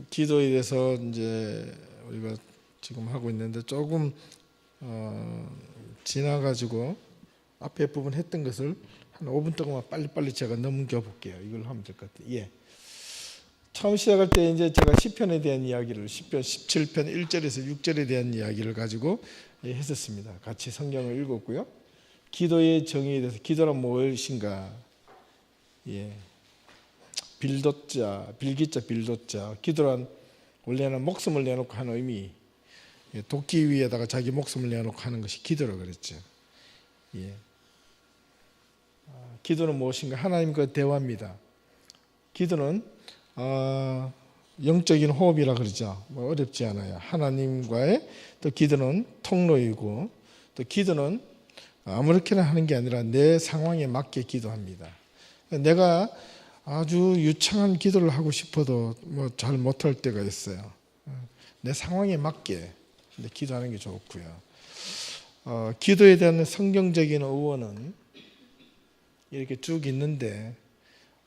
기도에 대해서 이제 우리가 지금 하고 있는데 조금 지나가지고 앞에 부분 했던 것을 한 5분 동안 빨리빨리 제가 넘겨볼게요. 이걸 하면 될 것 같아요. 예. 처음 시작할 때 이제 제가 시편에 대한 이야기를 시편 17편 1절에서 6절에 대한 이야기를 가지고 했었습니다. 같이 성경을 읽었고요. 기도의 정의에 대해서 기도란 무엇인가? 예. 빌도자, 빌기자, 빌도자. 기도란 원래는 목숨을 내놓고 하는 의미. 도끼 위에다가 자기 목숨을 내놓고 하는 것이 기도라고 그랬죠. 예. 기도는 무엇인가? 하나님과 대화입니다. 기도는 영적인 호흡이라 그러죠. 뭐 어렵지 않아요. 하나님과의 또 기도는 통로이고 또 기도는 아무렇게나 하는 게 아니라 내 상황에 맞게 기도합니다. 내가 아주 유창한 기도를 하고 싶어도 뭐 잘 못할 때가 있어요. 내 상황에 맞게 기도하는 게 좋고요. 기도에 대한 성경적인 의원은 이렇게 쭉 있는데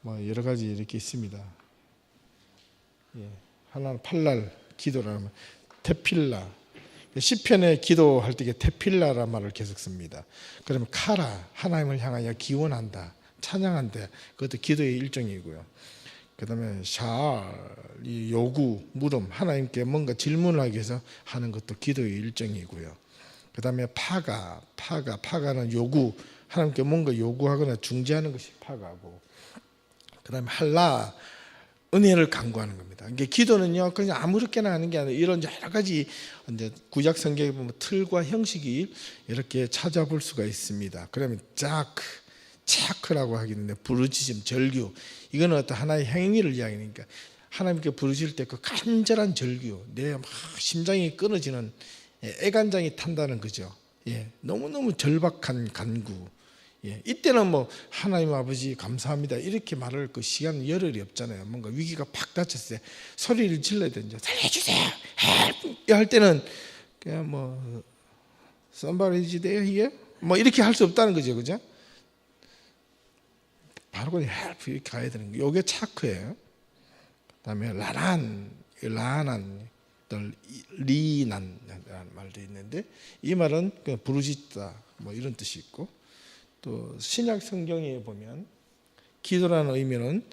뭐 여러 가지 이렇게 있습니다. 예. 하나는 팔랄 기도라면 테필라. 시편에 기도할 때 테필라라는 말을 계속 씁니다. 그러면 카라 하나님을 향하여 기원한다, 찬양한다. 그것도 기도의 일종이고요. 그 다음에 샤알 이 요구, 물음, 하나님께 뭔가 질문을 하기 위해서 하는 것도 기도의 일종이고요. 그 다음에 파가는 요구, 하나님께 뭔가 요구하거나 중재하는 것이 파가고, 그 다음에 할라 은혜를 간구하는 겁니다. 이게 기도는요, 그냥 아무렇게나 하는 게 아니라 이런 여러 가지 이제 구약 성경에 보면 틀과 형식이 이렇게 찾아볼 수가 있습니다. 그러면 차크라고 하겠는데 부르짖음, 절규, 이거는 어떤 하나의 행위를 이야기하니까 하나님께 부르짖을 때 그 간절한 절규, 내 막 심장이 끊어지는 애간장이 탄다는 거죠. 예, 너무너무 절박한 간구. 예, 이때는 뭐 하나님 아버지 감사합니다 이렇게 말할 그 시간 여력이 없잖아요. 뭔가 위기가 팍 닥쳤을 때 소리를 질러야 되죠. 살려주세요, 헬프 할 때는 그냥 뭐 somebody is there here 뭐 이렇게 할 수 없다는 거죠, 그죠? 바로 그냥 헬프 이렇게 가야 되는 거예요. 이게 차크예요. 그다음에 라난, 리난이라는 말도 있는데 이 말은 그냥 부르짖다 뭐 이런 뜻이 있고, 또 신약 성경에 보면 기도라는 의미는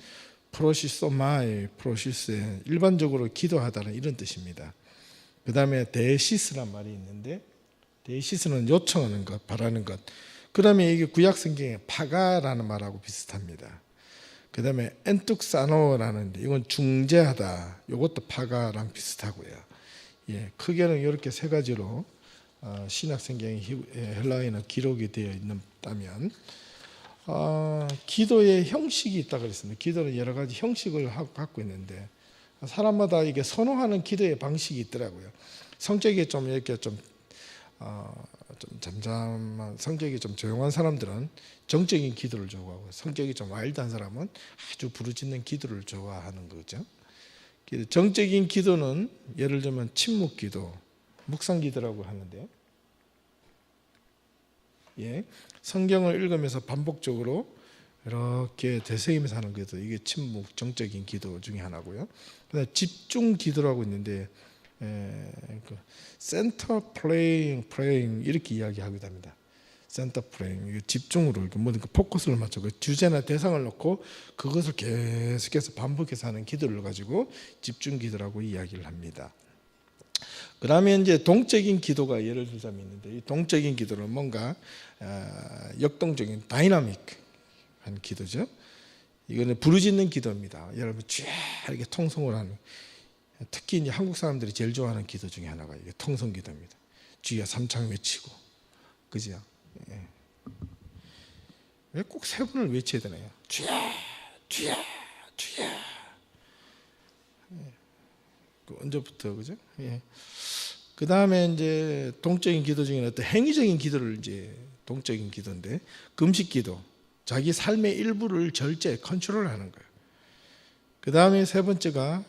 프로시소마이, 프로시스에 일반적으로 기도하다는 이런 뜻입니다. 그 다음에 데시스란 말이 있는데 데시스는 요청하는 것, 바라는 것. 그 다음에 이게 구약 성경에 파가라는 말하고 비슷합니다. 그 다음에 엔뚝사노라는 데 이건 중재하다, 이것도 파가랑 비슷하고요. 예, 크게는 이렇게 세 가지로 신약 성경의 헬라어에는 기록이 되어 있다면 기도의 형식이 있다고 그랬습니다. 기도는 여러 가지 형식을 갖고 있는데 사람마다 이게 선호하는 기도의 방식이 있더라고요. 성격이 좀 이렇게 좀 잠잠한, 성격이 좀 조용한 사람들은 정적인 기도를 좋아하고, 성격이 좀 와일드한 사람은 아주 부르짖는 기도를 좋아하는 거죠. 정적인 기도는 예를 들면 침묵 기도, 묵상 기도라고 하는데요. 예, 성경을 읽으면서 반복적으로 이렇게 되새기면서 하는 것도 이게 침묵, 정적인 기도 중에 하나고요. 그다음에 집중 기도라고 있는데 센터 프레잉 이렇게 이야기하기도 합니다. 센터 프레잉, 집중으로 이렇게 모든 포커스를 맞춰 주제나 대상을 놓고 그것을 계속해서 반복해서 하는 기도를 가지고 집중 기도라고 이야기를 합니다. 그 다음에 이제 동적인 기도가 예를 들자면 있는데, 이 동적인 기도는 뭔가 역동적인 다이나믹한 기도죠. 이거는 부르짖는 기도입니다. 여러분 쫙 이렇게 통성을 하는, 특히 이제 한국 사람들이 제일 좋아하는 기도 중에 하나가 이게 통성 기도입니다. 주여 삼창 외치고, 그죠? 예. 왜 꼭 세 번을 외쳐야 되나요? 주여, 주여, 주여. 예. 언제부터, 그죠? 예. 그 다음에 이제 동적인 기도 중에는 어떤 행위적인 기도를 이제 동적인 기도인데, 금식 기도, 자기 삶의 일부를 절제, 컨트롤하는 거예요. 그 다음에 세 번째가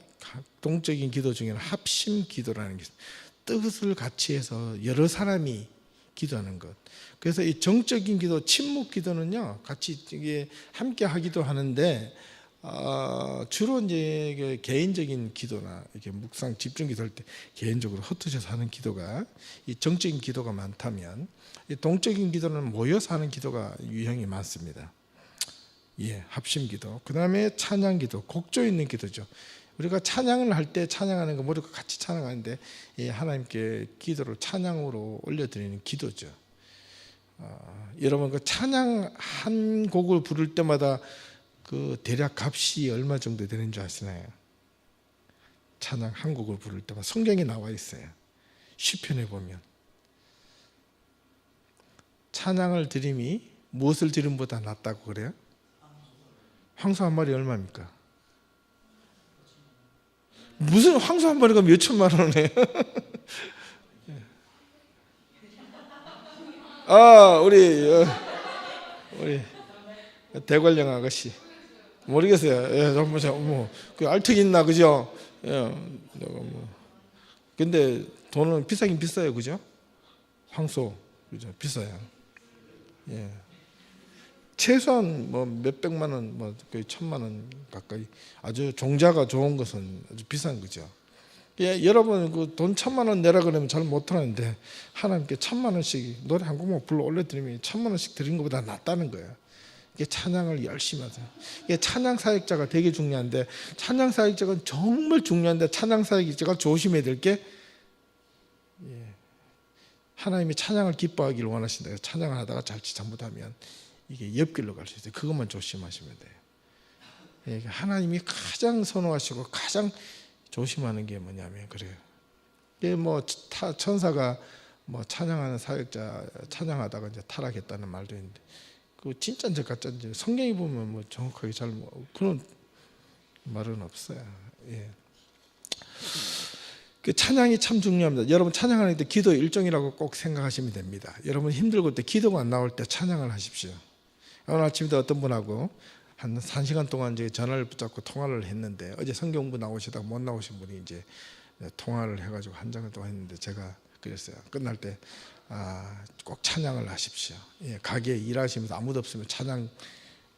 동적인 기도 중에는 합심 기도라는 게 있어요. 뜻을 같이 해서 여러 사람이 기도하는 것. 그래서 이 정적인 기도, 침묵 기도는요, 같이 이게 함께 하기도 하는데 주로 이제 이게 개인적인 기도나 이렇게 묵상 집중 기도할 때 개인적으로 흩어져서 하는 기도가 이 정적인 기도가 많다면, 이 동적인 기도는 모여서 하는 기도가 유형이 많습니다. 예, 합심 기도. 그다음에 찬양 기도, 곡조 있는 기도죠. 우리가 찬양을 할 때 찬양하는 거 모두가 같이 찬양하는데, 예, 하나님께 기도를 찬양으로 올려드리는 기도죠. 여러분 그 찬양 한 곡을 부를 때마다 그 대략 값이 얼마 정도 되는 줄 아시나요? 찬양 한 곡을 부를 때마다 성경에 나와 있어요. 시편에 보면 찬양을 드림이 무엇을 드림보다 낫다고 그래요? 황소 한 마리 얼마입니까? 무슨 황소 한 마리가 몇 천만 원이에요? 우리 대관령 아가씨 모르겠어요. 예, 그 알턱 있나 그죠? 예, 근데 돈은 비싸긴 비싸요, 그죠? 황소 그죠? 비싸요. 예, 최소한 뭐 몇백만 원, 뭐 거의 1,000만 원 가까이. 아주 종자가 좋은 것은 아주 비싼 거죠. 예, 여러분 그 돈 1,000만 원 내라 그러면 잘 못하는데 하나님께 1,000만 원씩 노래 한 곡만 불러 올려드리면 1,000만 원씩 드리는 것보다 낫다는 거예요. 이게 찬양을 열심히 하세요. 이게 찬양 사역자가 되게 중요한데, 찬양 사역자가 정말 중요한데, 찬양 사역자가 조심해야 될 게, 예, 하나님이 찬양을 기뻐하기를 원하신다. 찬양을 하다가 자칫 잘못하면 이게 옆길로 갈 수 있어요. 그것만 조심하시면 돼요. 예, 하나님이 가장 선호하시고 가장 조심하는 게 뭐냐면 그래요. 이게 뭐 천사가 뭐 찬양하는 사역자 찬양하다가 이제 타락했다는 말도 있는데, 그 진짜인지 가짜인지 성경에 보면 뭐 정확하게 잘 그런 말은 없어요. 예. 그 찬양이 참 중요합니다. 여러분 찬양하는 때 기도 일종이라고 꼭 생각하시면 됩니다. 여러분 힘들고 때 기도가 안 나올 때 찬양을 하십시오. 오늘 아침에도 어떤 분하고 한 1시간 동안 이제 전화를 붙잡고 통화를 했는데, 어제 성경 공부 나오시다가 못 나오신 분이 이제 통화를 해가지고 한 장을 동안 했는데, 제가 그랬어요. 끝날 때 꼭 찬양을 하십시오. 예, 가게에 일하시면서 아무도 없으면 찬양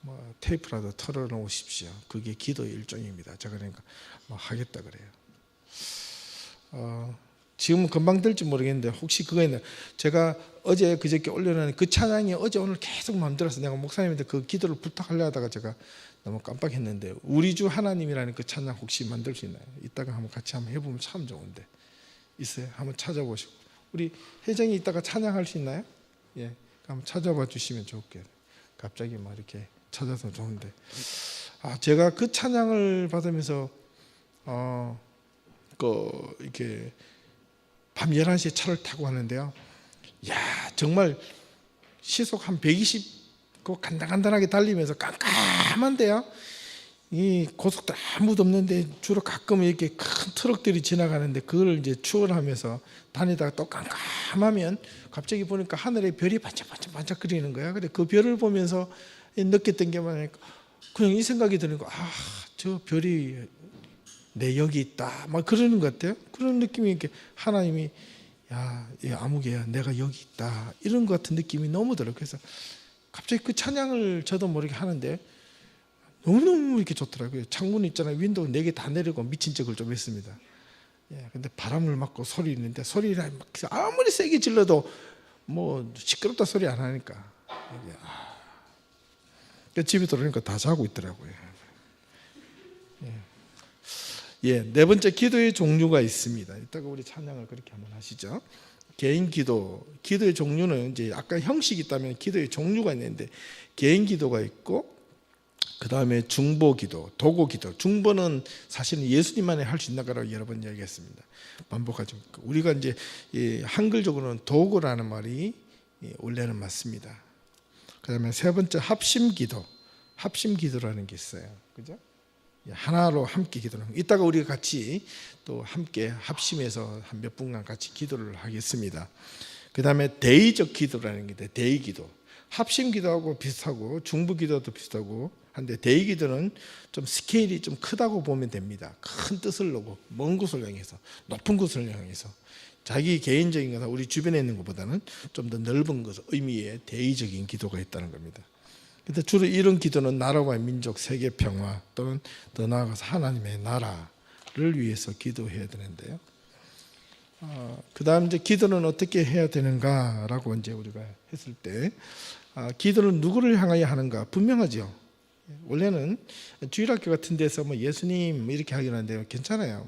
뭐 테이프라도 털어놓으십시오. 그게 기도의 일종입니다. 제가 그러니까 뭐 하겠다 그래요. 지금은 금방 될지 모르겠는데, 혹시 그거 있나요? 제가 어제 그저께 올려놓은 그 찬양이 어제 오늘 계속 마음들어서 내가 목사님한테 그 기도를 부탁하려 하다가 제가 너무 깜빡했는데, 우리 주 하나님이라는 그 찬양 혹시 만들 수 있나요? 이따가 한번 같이 한번 해보면 참 좋은데. 있어요? 한번 찾아보시고. 우리 혜정이 이따가 찬양할 수 있나요? 예, 한번 찾아봐 주시면 좋겠어요. 갑자기 막 이렇게 찾아서 좋은데, 제가 그 찬양을 받으면서 이렇게 밤 11시에 차를 타고 가는데요, 야 정말 시속 한 120 간단하게 달리면서 깜깜한데요, 이 고속도로 아무도 없는데 주로 가끔 이렇게 큰 트럭들이 지나가는데, 그걸 이제 추월하면서 다니다가 또 깜깜하면 갑자기 보니까 하늘에 별이 반짝반짝거리는 거야. 근데 그 별을 보면서 느꼈던 게 뭐냐니까, 그냥 이 생각이 드는 거, 저 별이 내 여기 있다, 막 그러는 것 같아요. 그런 느낌이, 이렇게 하나님이 야, 아무개야 내가 여기 있다, 이런 것 같은 느낌이 너무 들어요. 그래서 갑자기 그 찬양을 저도 모르게 하는데 너무너무 이렇게 좋더라고요. 창문 있잖아요, 윈도우 4개 다 내리고 미친 척을 좀 했습니다. 예, 근데 바람을 맞고 소리 있는데, 소리를 아무리 세게 질러도 뭐 시끄럽다 소리 안 하니까, 집에 들어오니까 다 자고 있더라고요. 예, 네 번째 기도의 종류가 있습니다. 이따가 우리 찬양을 그렇게 한번 하시죠. 개인 기도, 기도의 종류는 이제 아까 형식이 있다면 기도의 종류가 있는데, 개인 기도가 있고, 그 다음에 중보 기도, 도고 기도. 중보는 사실은 예수님만이 할 수 있는 거라고 여러 번 이야기했습니다. 반복하죠. 우리가 이제 한글적으로는 도고라는 말이 원래는 맞습니다. 그 다음에 세 번째 합심 기도, 합심 기도라는 게 있어요. 그죠? 하나로 함께 기도하는 거. 이따가 우리가 같이 또 함께 합심해서 한 몇 분간 같이 기도를 하겠습니다. 그 다음에 대의적 기도라는 게 있는데, 대의 기도, 합심 기도하고 비슷하고 중부 기도도 비슷하고 한데, 대의 기도는 좀 스케일이 좀 크다고 보면 됩니다. 큰 뜻을 놓고 먼 곳을 향해서, 높은 곳을 향해서, 자기 개인적인 것과 우리 주변에 있는 것보다는 좀 더 넓은 것, 의미의 대의적인 기도가 있다는 겁니다. 근데 주로 이런 기도는 나라와 민족, 세계 평화 또는 더 나아가서 하나님의 나라를 위해서 기도해야 되는데요. 그다음 이제 기도는 어떻게 해야 되는가라고 이제 우리가 했을 때, 기도는 누구를 향하여 하는가 분명하죠. 원래는 주일학교 같은 데서 뭐 예수님 이렇게 하긴 하는데요, 괜찮아요.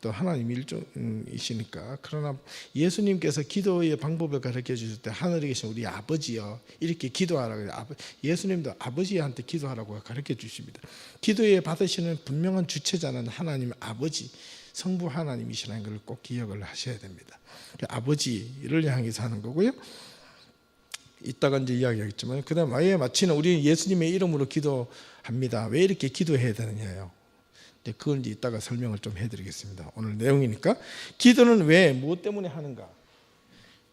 또 하나님 일종이시니까. 그러나 예수님께서 기도의 방법을 가르쳐 주실 때 하늘에 계신 우리 아버지여 이렇게 기도하라고, 예수님도 아버지한테 기도하라고 가르쳐 주십니다. 기도에 받으시는 분명한 주체자는 하나님 아버지, 성부 하나님이시라는 걸 꼭 기억을 하셔야 됩니다. 아버지를 향해서 하는 거고요. 이따가 이제 이야기하겠지만, 그 다음 아예 마치는 우리 예수님의 이름으로 기도합니다. 왜 이렇게 기도해야 되느냐요? 그걸 이제 이따가 설명을 좀 해드리겠습니다. 오늘 내용이니까. 기도는 왜, 무엇 때문에 하는가?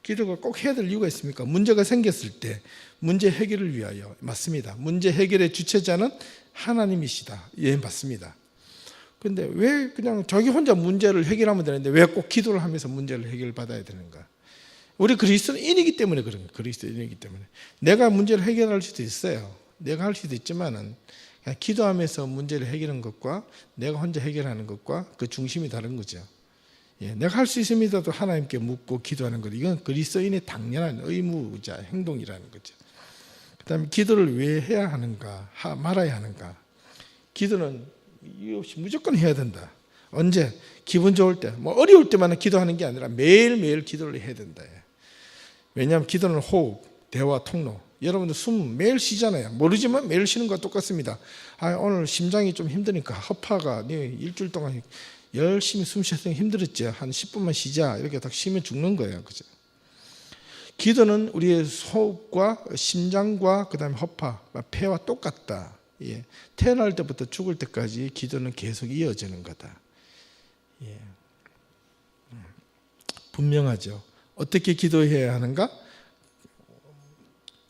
기도가 꼭 해야 될 이유가 있습니까? 문제가 생겼을 때 문제 해결을 위하여. 맞습니다. 문제 해결의 주체자는 하나님이시다. 예, 맞습니다. 근데 왜 그냥 자기 혼자 문제를 해결하면 되는데 왜 꼭 기도를 하면서 문제를 해결받아야 되는가? 우리 그리스도인이기 때문에 그런 거예요. 그리스도인이기 때문에. 내가 문제를 해결할 수도 있어요. 내가 할 수도 있지만은 그냥 기도하면서 문제를 해결하는 것과 내가 혼자 해결하는 것과 그 중심이 다른 거죠. 예, 내가 할 수 있습니다도 하나님께 묻고 기도하는 것, 이건 그리스도인의 당연한 의무자 행동이라는 거죠. 그다음에 기도를 왜 해야 하는가, 말아야 하는가? 기도는 이유 없이 무조건 해야 된다. 언제? 기분 좋을 때, 뭐 어려울 때만 기도하는 게 아니라 매일매일 기도를 해야 된다. 왜냐하면 기도는 호흡, 대화, 통로. 여러분들 숨 매일 쉬잖아요. 모르지만 매일 쉬는 것과 똑같습니다. 오늘 심장이 좀 힘드니까 허파가 일주일 동안 열심히 숨 쉬었더니 힘들었죠. 한 10분만 쉬자. 이렇게 딱 쉬면 죽는 거예요. 그죠? 기도는 우리의 호흡과 심장과 그다음에 허파, 폐와 똑같다. 예. 태어날 때부터 죽을 때까지 기도는 계속 이어지는 거다. 예. 분명하죠. 어떻게 기도해야 하는가?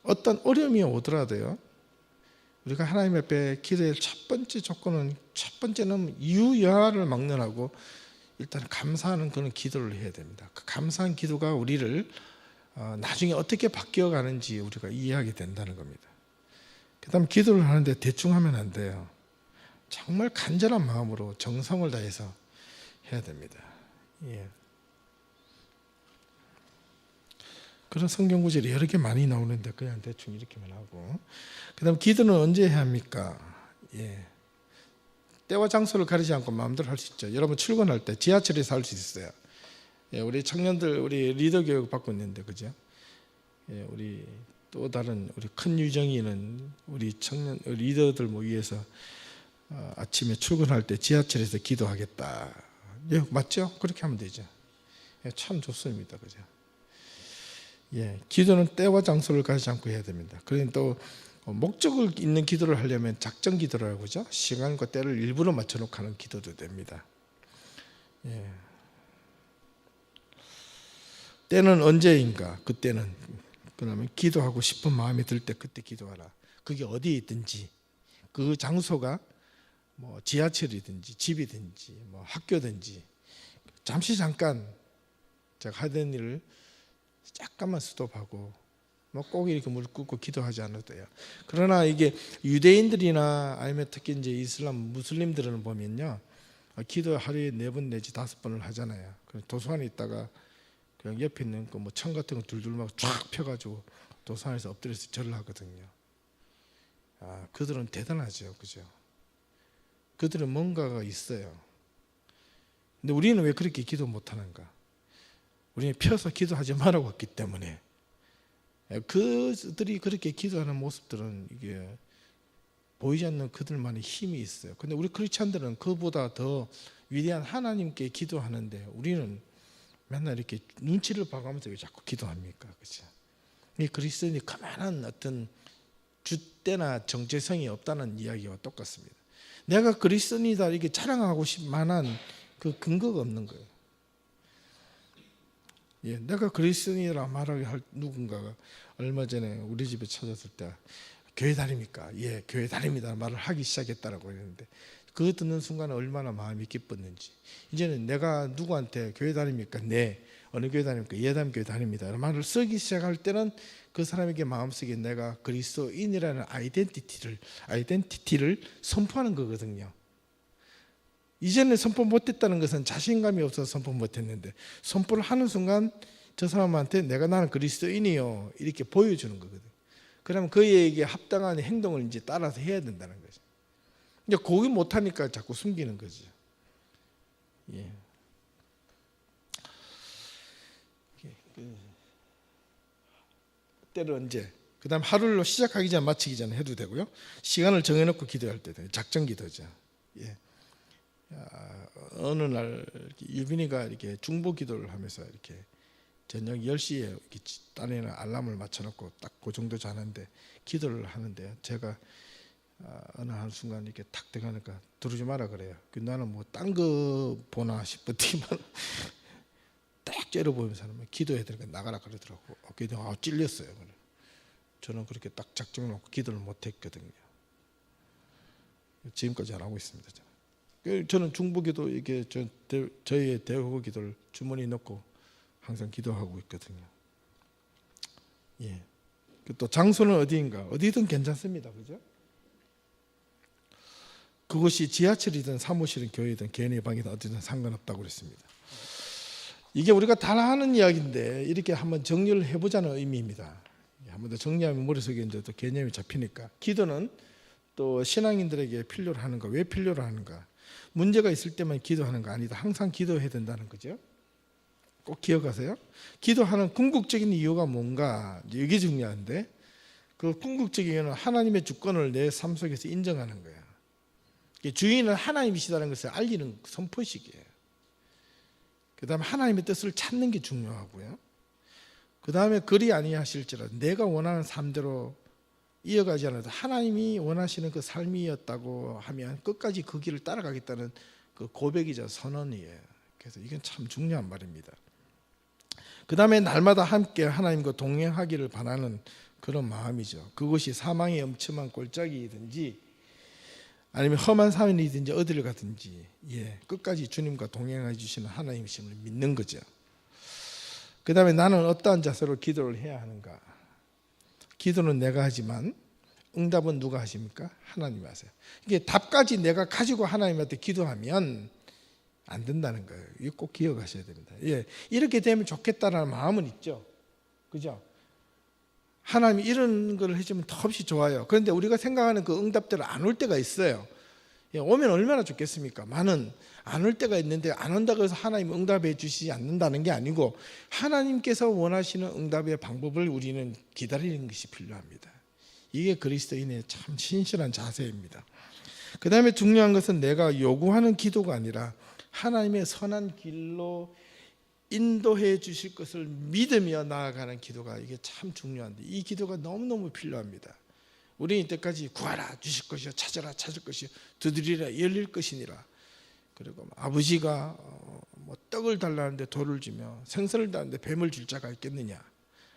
어떤 어려움이 오더라도요, 우리가 하나님 앞에 기도의 첫 번째 조건은, 첫 번째는 유여를 막론하고 일단 감사하는 그런 기도를 해야 됩니다. 그 감사한 기도가 우리를 나중에 어떻게 바뀌어가는지 우리가 이해하게 된다는 겁니다. 그 다음 기도를 하는데 대충 하면 안 돼요. 정말 간절한 마음으로 정성을 다해서 해야 됩니다. 예. 그런 성경 구절이 여러 개 많이 나오는데 그냥 대충 이렇게만 하고. 그 다음 기도는 언제 해야 합니까? 예. 때와 장소를 가리지 않고 마음대로 할 수 있죠. 여러분 출근할 때 지하철에서 할 수 있어요. 예, 우리 청년들 우리 리더 교육 받고 있는데, 그죠? 예, 우리 또 다른 우리 큰 유정이는 우리 청년 리더들 위해서 아침에 출근할 때 지하철에서 기도하겠다. 예, 맞죠? 그렇게 하면 되죠. 예, 참 좋습니다, 그죠? 예, 기도는 때와 장소를 가리지 않고 해야 됩니다. 그러니 또 목적을 있는 기도를 하려면 작정 기도라고 그러죠. 시간과 때를 일부러 맞춰놓고 하는 기도도 됩니다. 예. 때는 언제인가? 그때는 그러면 기도하고 싶은 마음이 들 때 그때 기도하라. 그게 어디에 있든지, 그 장소가 뭐 지하철이든지 집이든지 뭐 학교든지, 잠깐 제가 하던 일을 잠깐만 스톱하고 뭐 꼭 이렇게 무릎 꿇고 기도하지 않아도 돼요. 그러나 이게 유대인들이나 아니면 특히 이제 이슬람 무슬림들은 보면요, 기도 하루에 4번 내지 5번을 하잖아요. 도서관에 있다가 그냥 옆에 있는 그 뭐 청 같은 거 둘둘 막 쫙 펴가지고 도서관에서 엎드려서 절을 하거든요. 그들은 대단하죠, 그죠? 그들은 뭔가가 있어요. 근데 우리는 왜 그렇게 기도 못하는가? 우리는 펴서 기도하지 말라고 했기 때문에. 그들이 그렇게 기도하는 모습들은 이게 보이지 않는 그들만의 힘이 있어요. 근데 우리 크리스찬들은 그보다 더 위대한 하나님께 기도하는데 우리는 맨날 이렇게 눈치를 봐가면서 왜 자꾸 기도합니까? 그렇죠? 이 그리스도인이 그만한 어떤 줏대나 정체성이 없다는 이야기와 똑같습니다. 내가 그리스도인이다 이렇게 자랑하고 싶을 만한 그 근거가 없는 거예요. 예, 내가 그리스도인이라 말하게 할 누군가가 얼마 전에 우리 집에 찾았을 때 교회 다닙니까? 예, 교회 다닙니다 말을 하기 시작했다라고 했는데, 그거 듣는 순간에 얼마나 마음이 기뻤는지. 이제는 내가 누구한테 교회 다닙니까? 네. 어느 교회 다닙니까? 예담교회 다닙니다. 이런 말을 쓰기 시작할 때는 그 사람에게 마음속에 내가 그리스도인이라는 아이덴티티를 선포하는 거거든요. 이전에 선포 못했다는 것은 자신감이 없어서 선포 못했는데, 선포를 하는 순간 저 사람한테 나는 그리스도인이요 이렇게 보여주는 거거든요. 그러면 그에게 합당한 행동을 이제 따라서 해야 된다는 거죠. 이제 그게 못하니까 자꾸 숨기는 거죠. 예. 때로 언제, 그 다음 하루를 시작하기 전 마치기 전에 해도 되고요. 시간을 정해놓고 기도할 때도 작전 기도죠. 예. 어느 날 유빈이가 이렇게 중보 기도를 하면서 이렇게 저녁 10시에 이렇게 딴에는 알람을 맞춰놓고 딱 그 정도 자는데 기도를 하는데, 제가 어느 한순간 이렇게 탁 들어가니까 들어오지 마라 그래요. 나는 뭐 딴 거 보나 싶었지만 딱 째려보면서 기도해야 되니까 나가라 그러더라고. 찔렸어요. 저는 그렇게 딱 작정 놓고 기도를 못했거든요. 지금까지 안 하고 있습니다. 저는 중보기도 이게 저희의 대호기도를 주머니에 넣고 항상 기도하고 있거든요. 예. 또 장소는 어디인가? 어디든 괜찮습니다. 그죠? 그것이 지하철이든 사무실이든 교회든 개인의 방이든 어디든 상관없다고 그랬습니다. 이게 우리가 다 하는 이야기인데 이렇게 한번 정리를 해보자는 의미입니다. 한번 더 정리하면 머릿속에 이제 또 개념이 잡히니까. 기도는 또 신앙인들에게 필요로 하는가? 왜 필요로 하는가? 문제가 있을 때만 기도하는 거 아니다. 항상 기도해야 된다는 거죠. 꼭 기억하세요. 기도하는 궁극적인 이유가 뭔가, 이게 중요한데, 그 궁극적인 이유는 하나님의 주권을 내 삶 속에서 인정하는 거예요. 주인은 하나님이시다는 것을 알리는 선포식이에요. 그 다음에 하나님의 뜻을 찾는 게 중요하고요. 그 다음에 그리 아니하실지라도 내가 원하는 삶대로 이어가지 않아도 하나님이 원하시는 그 삶이었다고 하면 끝까지 그 길을 따라가겠다는 그 고백이자 선언이에요. 그래서 이건 참 중요한 말입니다. 그 다음에 날마다 함께 하나님과 동행하기를 바라는 그런 마음이죠. 그것이 사망의 엄침한 골짜기이든지 아니면 험한 산이든지 어디를 가든지, 예, 끝까지 주님과 동행해 주시는 하나님이심을 믿는 거죠. 그 다음에 나는 어떠한 자세로 기도를 해야 하는가? 기도는 내가 하지만 응답은 누가 하십니까? 하나님이 하세요. 이게 답까지 내가 가지고 하나님한테 기도하면 안 된다는 거예요. 이거 꼭 기억하셔야 됩니다. 예, 이렇게 되면 좋겠다라는 마음은 있죠. 그죠? 하나님이 이런 걸 해주면 더없이 좋아요. 그런데 우리가 생각하는 그 응답대로 안 올 때가 있어요. 예, 오면 얼마나 좋겠습니까? 많은 안 올 때가 있는데, 안 온다고 해서 하나님 응답해 주시지 않는다는 게 아니고 하나님께서 원하시는 응답의 방법을 우리는 기다리는 것이 필요합니다. 이게 그리스도인의 참 신실한 자세입니다. 그 다음에 중요한 것은 내가 요구하는 기도가 아니라 하나님의 선한 길로 인도해 주실 것을 믿으며 나아가는 기도가, 이게 참 중요한데 이 기도가 너무너무 필요합니다. 우리는 이때까지 구하라 주실 것이요, 찾아라 찾을 것이요, 두드리라 열릴 것이니라. 그리고 아버지가 뭐 떡을 달라는데 돌을 주며 생선을 달라는데 뱀을 줄 자가 있겠느냐,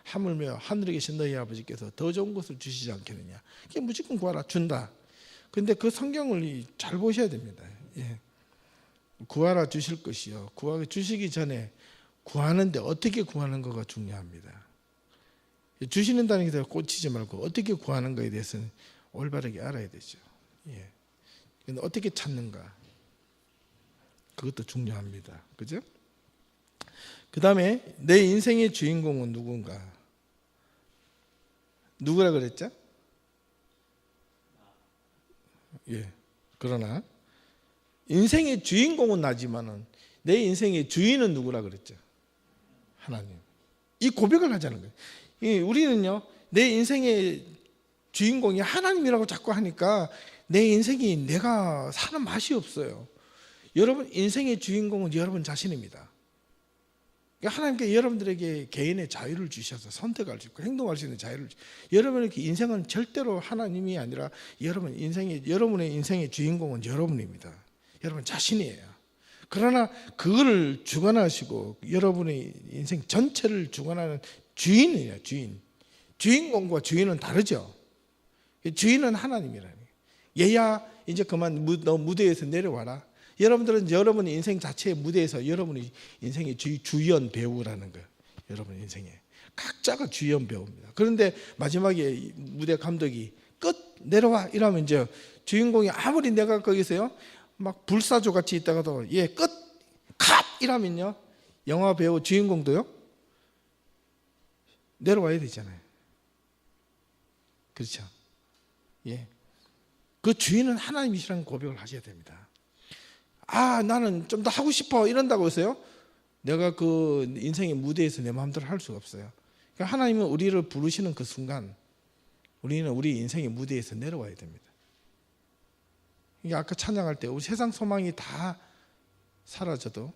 하물며 하늘에 계신 너희 아버지께서 더 좋은 것을 주시지 않겠느냐. 이게 무조건 구하라 준다. 근데 그 성경을 잘 보셔야 됩니다. 예. 구하라 주실 것이요, 구하게 주시기 전에 구하는데 어떻게 구하는 거가 중요합니다. 주시는다는 게 대해서 꽂히지 말고 어떻게 구하는 거에 대해서는 올바르게 알아야 되죠. 예. 근데 어떻게 찾는가, 그것도 중요합니다. 그죠? 그 다음에 내 인생의 주인공은 누군가? 누구라 그랬죠? 예. 그러나 인생의 주인공은 나지만은 내 인생의 주인은 누구라 그랬죠? 하나님. 이 고백을 하자는 거예요. 우리는요, 내 인생의 주인공이 하나님이라고 자꾸 하니까 내 인생이 내가 사는 맛이 없어요. 여러분, 인생의 주인공은 여러분 자신입니다. 하나님께 여러분들에게 개인의 자유를 주셔서 선택할 수 있고 행동할 수 있는 자유를 여러분에게, 인생은 절대로 하나님이 아니라 여러분의 인생의 주인공은 여러분입니다. 여러분 자신이에요. 그러나 그거를 주관하시고 여러분의 인생 전체를 주관하는 주인이에요. 주인공과 주인은 다르죠. 주인은 하나님이라니. 얘야 이제 그만 너 무대에서 내려와라. 여러분들은 여러분 인생 자체의 무대에서 여러분이 인생의 주연 배우라는 거예요. 여러분 인생에 각자가 주연 배우입니다. 그런데 마지막에 무대 감독이 끝 내려와 이러면 이제 주인공이 아무리 내가 거기서요 막 불사조 같이 있다가도 예 끝 컷 이러면요 영화 배우 주인공도요 내려와야 되잖아요. 그렇죠? 예. 그 주인은 하나님이시라는 고백을 하셔야 됩니다. 아 나는 좀 더 하고 싶어 이런다고 해서요 내가 그 인생의 무대에서 내 마음대로 할 수가 없어요. 그러니까 하나님은 우리를 부르시는 그 순간 우리는 우리 인생의 무대에서 내려와야 됩니다. 이게 아까 찬양할 때 우리 세상 소망이 다 사라져도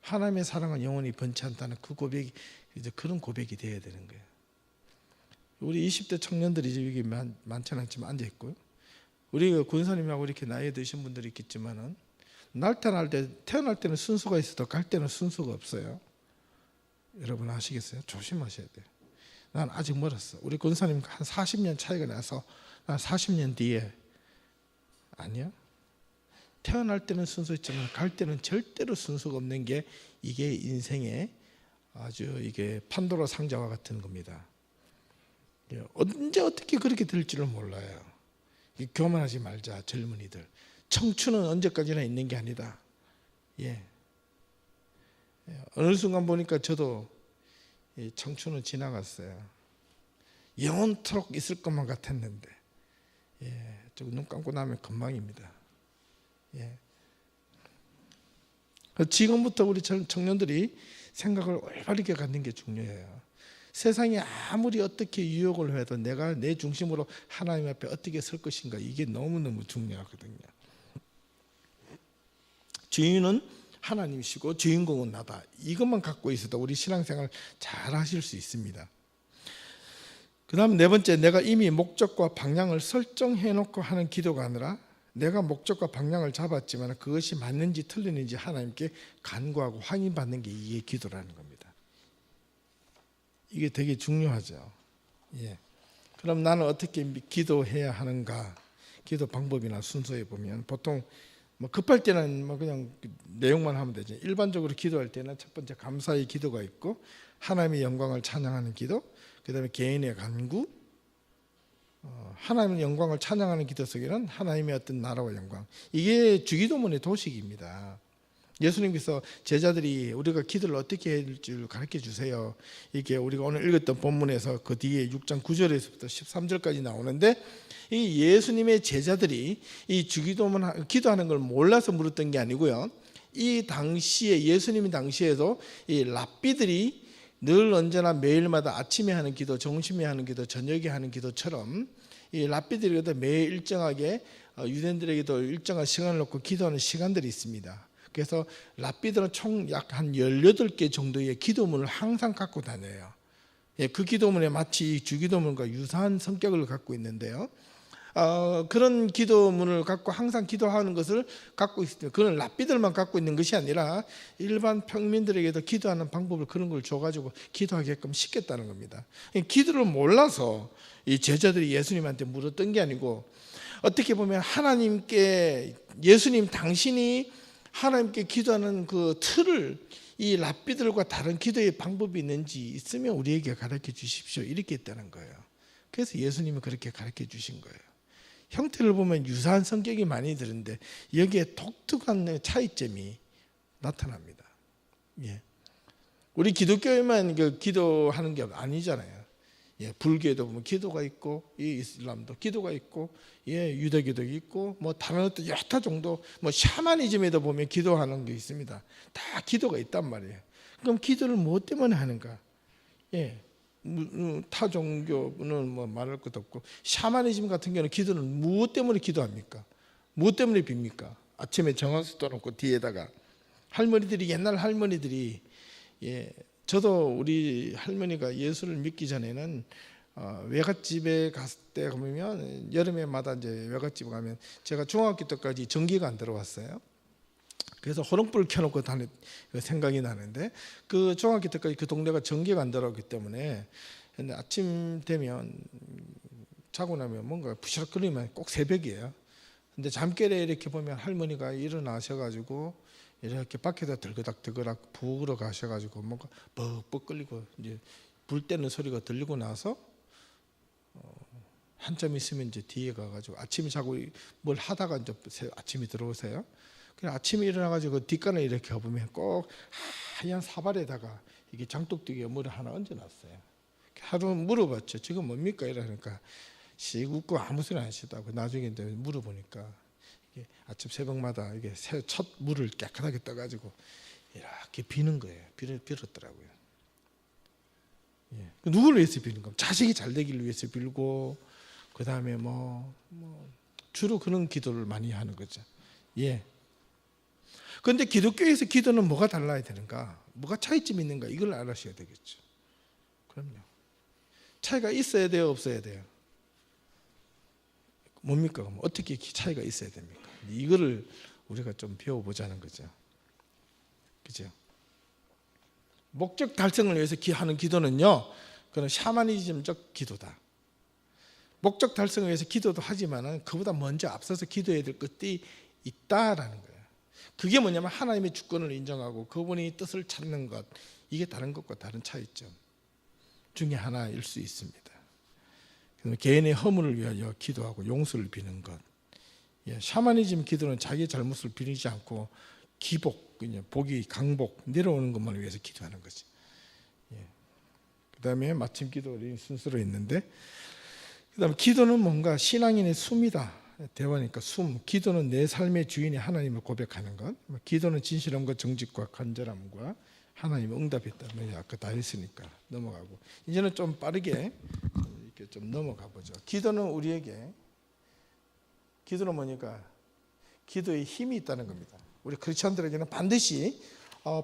하나님의 사랑은 영원히 번치 않다는 그 고백이 이제 그런 고백이 되어야 되는 거예요. 우리 20대 청년들이 여기 많지는 않지만 앉아 있고요. 우리 권사님하고 이렇게 나이 드신 분들이 있겠지만은 태어날 때는 순수가 있어도 갈 때는 순수가 없어요. 여러분 아시겠어요? 조심하셔야 돼요. 난 아직 멀었어. 우리 권사님 한 40년 차이가 나서 난 40년 뒤에 아니요. 태어날 때는 순수했지만 갈 때는 절대로 순수가 없는 게 이게 인생의 아주 이게 판도라 상자와 같은 겁니다. 언제 어떻게 그렇게 될지를 몰라요. 교만하지 말자 젊은이들. 청춘은 언제까지나 있는 게 아니다. 예. 어느 순간 보니까 저도 청춘은 지나갔어요. 영원토록 있을 것만 같았는데 예. 눈 감고 나면 금방입니다. 예. 지금부터 우리 청년들이 생각을 올바르게 갖는 게 중요해요. 세상이 아무리 어떻게 유혹을 해도 내가 내 중심으로 하나님 앞에 어떻게 설 것인가 이게 너무너무 중요하거든요. 주인은 하나님이시고 주인공은 나다. 이것만 갖고 있어도 우리 신앙생활 잘 하실 수 있습니다. 그 다음 네 번째, 내가 이미 목적과 방향을 설정해 놓고 하는 기도가 아니라 내가 목적과 방향을 잡았지만 그것이 맞는지 틀리는지 하나님께 간구하고 확인받는 게 이게 기도라는 겁니다. 이게 되게 중요하죠. 예. 그럼 나는 어떻게 기도해야 하는가? 기도 방법이나 순서에 보면 보통 뭐 급할 때는 뭐 그냥 내용만 하면 되죠. 일반적으로 기도할 때는 첫 번째 감사의 기도가 있고 하나님의 영광을 찬양하는 기도, 그 다음에 개인의 간구, 하나님의 영광을 찬양하는 기도 속에는 하나님의 어떤 나라와 영광, 이게 주기도문의 도식입니다. 예수님께서 제자들이 우리가 기도를 어떻게 해야 될지 가르쳐 주세요. 이게 우리가 오늘 읽었던 본문에서 그 뒤에 6장 9절에서부터 13절까지 나오는데 이 예수님의 제자들이 이 주기도문 기도하는 걸 몰라서 물었던 게 아니고요. 이 당시에 예수님 당시에도 이 랍비들이 늘 언제나 매일마다 아침에 하는 기도, 점심에 하는 기도, 저녁에 하는 기도처럼 이 랍비들에게도 매일 일정하게 유대인들에게도 일정한 시간을 놓고 기도하는 시간들이 있습니다. 그래서 랍비들은 총 약 한 18개 정도의 기도문을 항상 갖고 다녀요. 그 기도문에 마치 주기도문과 유사한 성격을 갖고 있는데요. 그런 기도문을 갖고 항상 기도하는 것을 갖고 있습니다. 그건 랍비들만 갖고 있는 것이 아니라 일반 평민들에게도 기도하는 방법을 그런 걸 줘가지고 기도하게끔 시켰다는 겁니다. 기도를 몰라서 이 제자들이 예수님한테 물었던 게 아니고 어떻게 보면 하나님께 예수님 당신이 하나님께 기도하는 그 틀을 이 랍비들과 다른 기도의 방법이 있는지 있으면 우리에게 가르쳐 주십시오 이렇게 했다는 거예요. 그래서 예수님이 그렇게 가르쳐 주신 거예요. 형태를 보면 유사한 성격이 많이 드는데 여기에 독특한 차이점이 나타납니다. 예. 우리 기독교에만 기도하는 게 아니잖아요. 예, 불교에도 보면 기도가 있고, 이 이슬람도 기도가 있고, 예, 유대교도 있고, 뭐 다른 어떤 여타 정도, 뭐 샤머니즘에도 보면 기도하는 게 있습니다. 다 기도가 있단 말이에요. 그럼 기도를 무엇 때문에 하는가? 예, 타 종교는 뭐 말할 것도 없고, 샤머니즘 같은 경우는 기도는 무엇 때문에 기도합니까? 무엇 때문에 빕니까? 아침에 정화수 떠놓고 뒤에다가 할머니들이 옛날 할머니들이 예. 저도 우리 할머니가 예수를 믿기 전에는 외갓집에 갔을 때 보면 여름에마다 이제 외갓집 가면 제가 중학교 때까지 전기가 안 들어왔어요. 그래서 호롱불 켜놓고 다닐 생각이 나는데 그 중학교 때까지 그 동네가 전기가 안 들어오기 때문에 근데 아침 되면 자고 나면 뭔가 부시럭거리면 꼭 새벽이에요. 근데 잠결에 이렇게 보면 할머니가 일어나셔가지고 이렇게 밖에다 들그닥 부으러 가셔가지고 뭔가 뻑뻑 끓이고 이제 불 때는 소리가 들리고 나서 한참 있으면 이제 뒤에 가가지고 아침에 자고 뭘 하다가 이제 아침이 들어오세요. 그냥 아침에 일어나가지고 뒷간을 이렇게 가보면 꼭 하얀 사발에다가 이게 장독대기에 물을 하나 얹어놨어요. 하루 물어봤죠. 지금 뭡니까? 이러니까 씩 웃고 아무 소리 안 하시다고. 나중에 이제 물어보니까 이게 아침 새벽마다 이게 첫 물을 깨끗하게 떠가지고 이렇게 비는 거예요. 빌었더라고요. 예. 누구를 위해서 비는 겁니까? 자식이 잘 되기를 위해서 빌고, 그 다음에 주로 그런 기도를 많이 하는 거죠. 예. 그런데 기독교에서 기도는 뭐가 달라야 되는가? 뭐가 차이점이 있는가? 이걸 알아셔야 되겠죠. 그럼요. 차이가 있어야 돼요? 없어야 돼요? 뭡니까? 그럼 어떻게 차이가 있어야 됩니까? 이거를 우리가 좀 배워보자는 거죠. 그죠? 목적 달성을 위해서 하는 기도는요, 그건 샤머니즘적 기도다. 목적 달성을 위해서 기도도 하지만은 그보다 먼저 앞서서 기도해야 될 것들이 있다라는 거예요. 그게 뭐냐면 하나님의 주권을 인정하고 그분의 뜻을 찾는 것, 이게 다른 것과 다른 차이점 중에 하나일 수 있습니다. 개인의 허물을 위하여 기도하고 용서를 비는 것. 샤머니즘 기도는 자기의 잘못을 비리지 않고 기복, 복이 강복 내려오는 것만 위해서 기도하는 거지. 그 다음에 마침 기도 순서로 있는데, 그 다음에 기도는 뭔가 신앙인의 숨이다. 대화니까 숨. 기도는 내 삶의 주인이 하나님을 고백하는 것. 기도는 진실함과 정직과 간절함과 하나님의 응답이 있다. 아까 다 했으니까 넘어가고, 이제는 좀 빠르게 이렇게 좀 넘어가 보죠. 기도는 우리에게, 기도는 뭐니까 기도에 힘이 있다는 겁니다. 우리 크리스천들에게는 반드시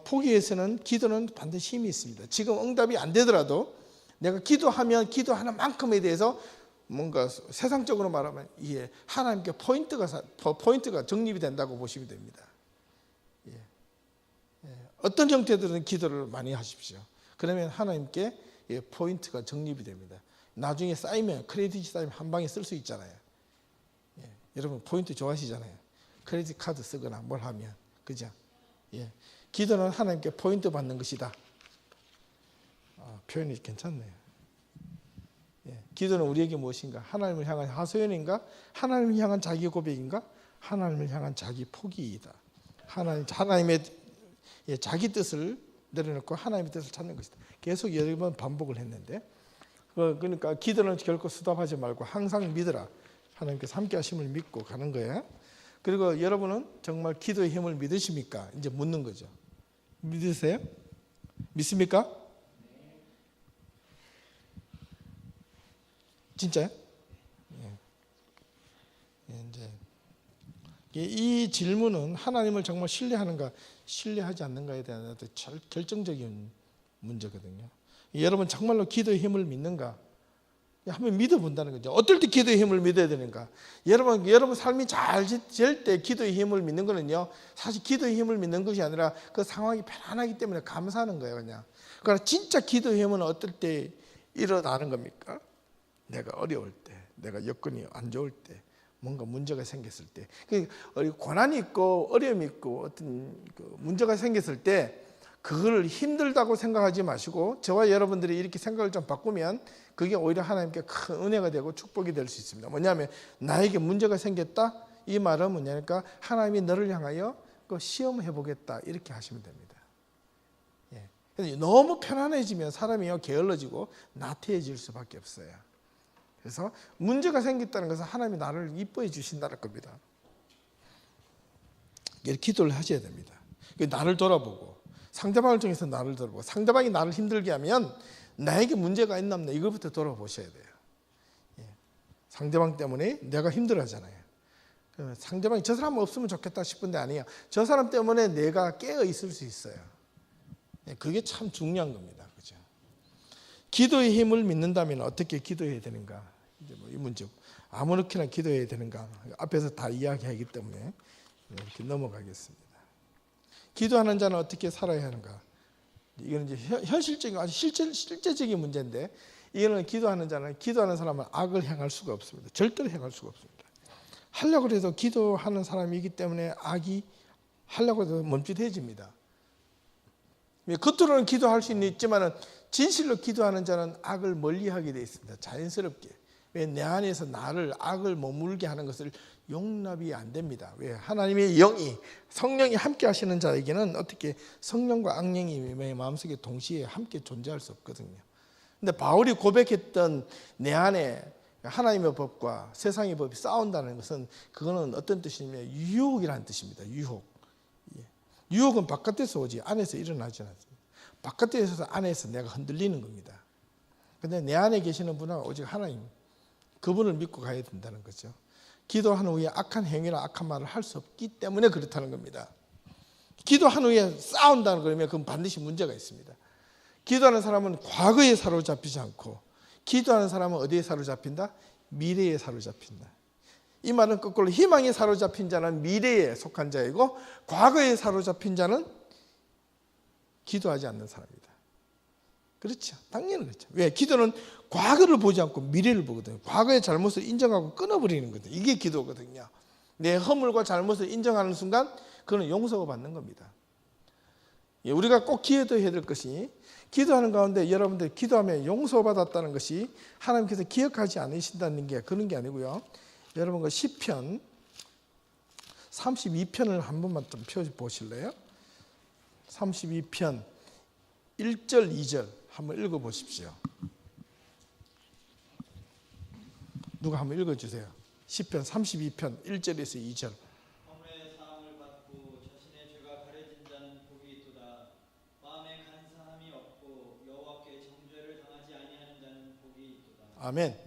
포기해서는 기도는 반드시 힘이 있습니다. 지금 응답이 안 되더라도 내가 기도하면 기도하는 만큼에 대해서 뭔가 세상적으로 말하면 이게 하나님께 포인트가 정립이 된다고 보시면 됩니다. 어떤 형태들은 기도를 많이 하십시오. 그러면 하나님께 포인트가 정립이 됩니다. 나중에 쌓이면, 크레딧이 쌓이면 한 방에 쓸 수 있잖아요. 여러분 포인트 좋아하시잖아요. 크레딧 카드 쓰거나 뭘 하면, 그죠? 기도는 하나님께 포인트 받는 것이다. 표현이 괜찮네요. 기도는 우리에게 무엇인가? 하나님을 향한 하소연인가? 하나님을 향한 자기 고백인가? 하나님을 향한 자기 포기이다. 하나님의 자기 뜻을 내려놓고 하나님의 뜻을 찾는 것이다. 계속 여러 번 반복을 했는데, 그러니까 기도는 결코 수답하지 말고 항상 믿으라. 하나님께서 함께 하심을 믿고 가는 거예요. 그리고 여러분은 정말 기도의 힘을 믿으십니까? 이제 묻는 거죠. 믿으세요? 믿습니까? 진짜요? 이제 이 질문은 하나님을 정말 신뢰하는가, 신뢰하지 않는가에 대한 결정적인 문제거든요. 여러분 정말로 기도의 힘을 믿는가? 한번 믿어본다는 거죠. 어떨 때 기도의 힘을 믿어야 되는가? 여러분 삶이 잘 될 때 기도의 힘을 믿는 거는요, 사실 기도의 힘을 믿는 것이 아니라 그 상황이 편안하기 때문에 감사하는 거예요, 그냥. 그러니까 진짜 기도의 힘은 어떨 때 일어나는 겁니까? 내가 어려울 때, 내가 여건이 안 좋을 때, 뭔가 문제가 생겼을 때, 고난이 있고 어려움이 있고 어떤 문제가 생겼을 때 그걸 힘들다고 생각하지 마시고, 저와 여러분들이 이렇게 생각을 좀 바꾸면 그게 오히려 하나님께 큰 은혜가 되고 축복이 될 수 있습니다. 뭐냐면 나에게 문제가 생겼다, 이 말은 뭐냐니까 하나님이 너를 향하여 시험해 보겠다, 이렇게 하시면 됩니다. 너무 편안해지면 사람이 게을러지고 나태해질 수밖에 없어요. 그래서 문제가 생겼다는 것은 하나님이 나를 이뻐해 주신다는 겁니다. 기도를 하셔야 됩니다. 나를 돌아보고, 상대방을 통해서 나를 돌아보고, 상대방이 나를 힘들게 하면 나에게 문제가 있나 없나 이것부터 돌아보셔야 돼요. 상대방 때문에 내가 힘들어하잖아요. 상대방이 저 사람 없으면 좋겠다 싶은데 아니에요. 저 사람 때문에 내가 깨어 있을 수 있어요. 그게 참 중요한 겁니다. 그죠? 기도의 힘을 믿는다면 어떻게 기도해야 되는가? 이제 이 문제. 아무렇게나 기도해야 되는가? 앞에서 다 이야기하기 때문에 이렇게 넘어가겠습니다. 기도하는 자는 어떻게 살아야 하는가? 이건 이제 현실적인, 아주 실제적인 문제인데, 이거는 기도하는 자는, 기도하는 사람은 악을 행할 수가 없습니다. 절대로 행할 수가 없습니다. 하려고 해도 기도하는 사람이기 때문에 악이 하려고 해도 멈칫해집니다. 겉으로는 기도할 수는 있지만 진실로 기도하는 자는 악을 멀리하게 되어 있습니다. 자연스럽게. 왜? 내 안에서 나를 악을 머물게 하는 것을 용납이 안 됩니다. 왜? 하나님의 영이 성령이 함께 하시는 자에게는 어떻게 성령과 악령이 마음속에 동시에 함께 존재할 수 없거든요. 근데 바울이 고백했던 내 안에 하나님의 법과 세상의 법이 싸운다는 것은 그거는 어떤 뜻이냐면 유혹이라는 뜻입니다. 유혹. 유혹은 바깥에서 오지 안에서 일어나지 않습니다. 바깥에서 안에서 내가 흔들리는 겁니다. 근데 내 안에 계시는 분은 오직 하나님, 그분을 믿고 가야 된다는 거죠. 기도한 후에 악한 행위나 악한 말을 할 수 없기 때문에 그렇다는 겁니다. 기도한 후에 싸운다는 거면 그건 반드시 문제가 있습니다. 기도하는 사람은 과거에 사로잡히지 않고, 기도하는 사람은 어디에 사로잡힌다? 미래에 사로잡힌다. 이 말은 거꾸로 희망에 사로잡힌 자는 미래에 속한 자이고, 과거에 사로잡힌 자는 기도하지 않는 사람이다. 그렇죠. 당연히 그렇죠. 왜? 기도는 과거를 보지 않고 미래를 보거든요. 과거의 잘못을 인정하고 끊어버리는 거거든요. 이게 기도거든요. 내 허물과 잘못을 인정하는 순간 그는 용서가 받는 겁니다. 우리가 꼭 기도해야 될 것이, 기도하는 가운데 여러분들 기도하면 용서받았다는 것이 하나님께서 기억하지 않으신다는 게 그런 게 아니고요. 여러분 그 시편 32편을 한 번만 좀 펴보실래요? 32편 1절 2절 한번 읽어보십시오. 누가 한번 읽어주세요. 시편 32편 1절에서 2절. 허물의 사함을 받고 자신의 죄가 가려진 자는 복이 있도다. 마음에 간사함이 없고 여호와께 정죄를 당하지 아니하는 자는 복이 있도다. 아멘.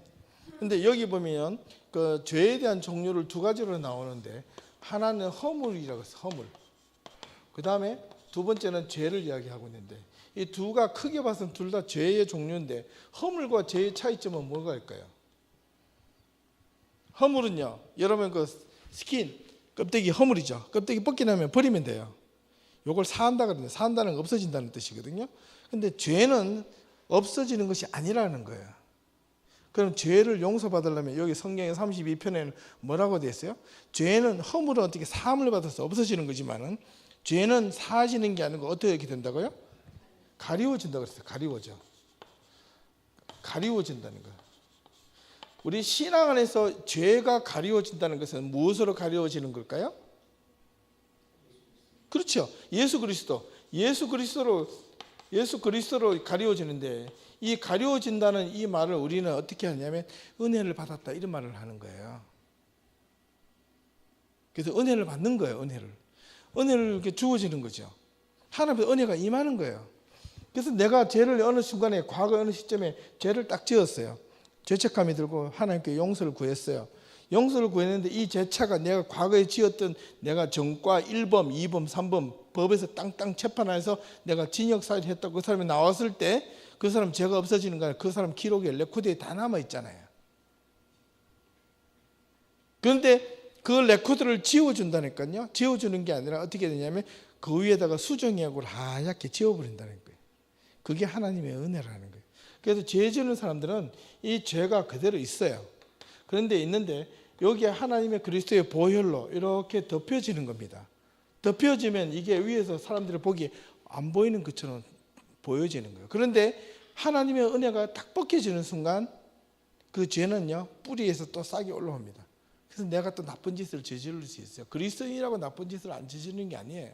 근데 여기 보면 그 죄에 대한 종류를 두 가지로 나오는데, 하나는 허물이라고 해서 허물. 그 다음에 두 번째는 죄를 이야기하고 있는데, 이 두가 크게 봐서는 둘 다 죄의 종류인데, 허물과 죄의 차이점은 뭐가일까요? 허물은요, 여러분 그 스킨 껍데기 허물이죠. 껍데기 벗기나면 버리면 돼요. 요걸 사한다 그러는데, 사한다는 건 없어진다는 뜻이거든요. 근데 죄는 없어지는 것이 아니라는 거예요. 그럼 죄를 용서받으려면 여기 성경의 32편에는 뭐라고 되어 있어요? 죄는, 허물은 어떻게 사함을 받아서 없어지는 거지만은, 죄는 사아지는 게 아니고 어떻게 된다고요? 가리워진다고 그랬어요. 가리워져. 가리워진다는 거예요. 우리 신앙 안에서 죄가 가리워진다는 것은 무엇으로 가리워지는 걸까요? 그렇죠. 예수 그리스도로 가리워지는데, 이 가리워진다는 이 말을 우리는 어떻게 하냐면 은혜를 받았다 이런 말을 하는 거예요. 그래서 은혜를 받는 거예요. 은혜를 이렇게 주어지는 거죠. 하나님의 은혜가 임하는 거예요. 그래서 내가 죄를 어느 순간에, 과거 어느 시점에 죄를 딱 지었어요. 죄책감이 들고 하나님께 용서를 구했어요. 용서를 구했는데 이 죄차가 내가 과거에 지었던, 내가 전과 1범, 2범, 3범 법에서 땅땅 재판해서 내가 징역살이를 했다고 그 사람이 나왔을 때 그 사람 죄가 없어지는 거 아니라 그 사람 기록에, 레코드에 다 남아있잖아요. 그런데 그 레코드를 지워준다니까요. 지워주는 게 아니라 어떻게 되냐면 그 위에다가 수정약을 하얗게 지워버린다는 거예요. 그게 하나님의 은혜라는 거예요. 그래서 죄 지는 사람들은 이 죄가 그대로 있어요. 그런데 있는데 여기에 하나님의 그리스도의 보혈로 이렇게 덮여지는 겁니다. 덮여지면 이게 위에서 사람들이 보기에 안 보이는 것처럼 보여지는 거예요. 그런데 하나님의 은혜가 딱 벗겨지는 순간 그 죄는요, 뿌리에서 또 싹이 올라옵니다. 그래서 내가 또 나쁜 짓을 저지를 수 있어요. 그리스도인이라고 나쁜 짓을 안 저지르는 게 아니에요.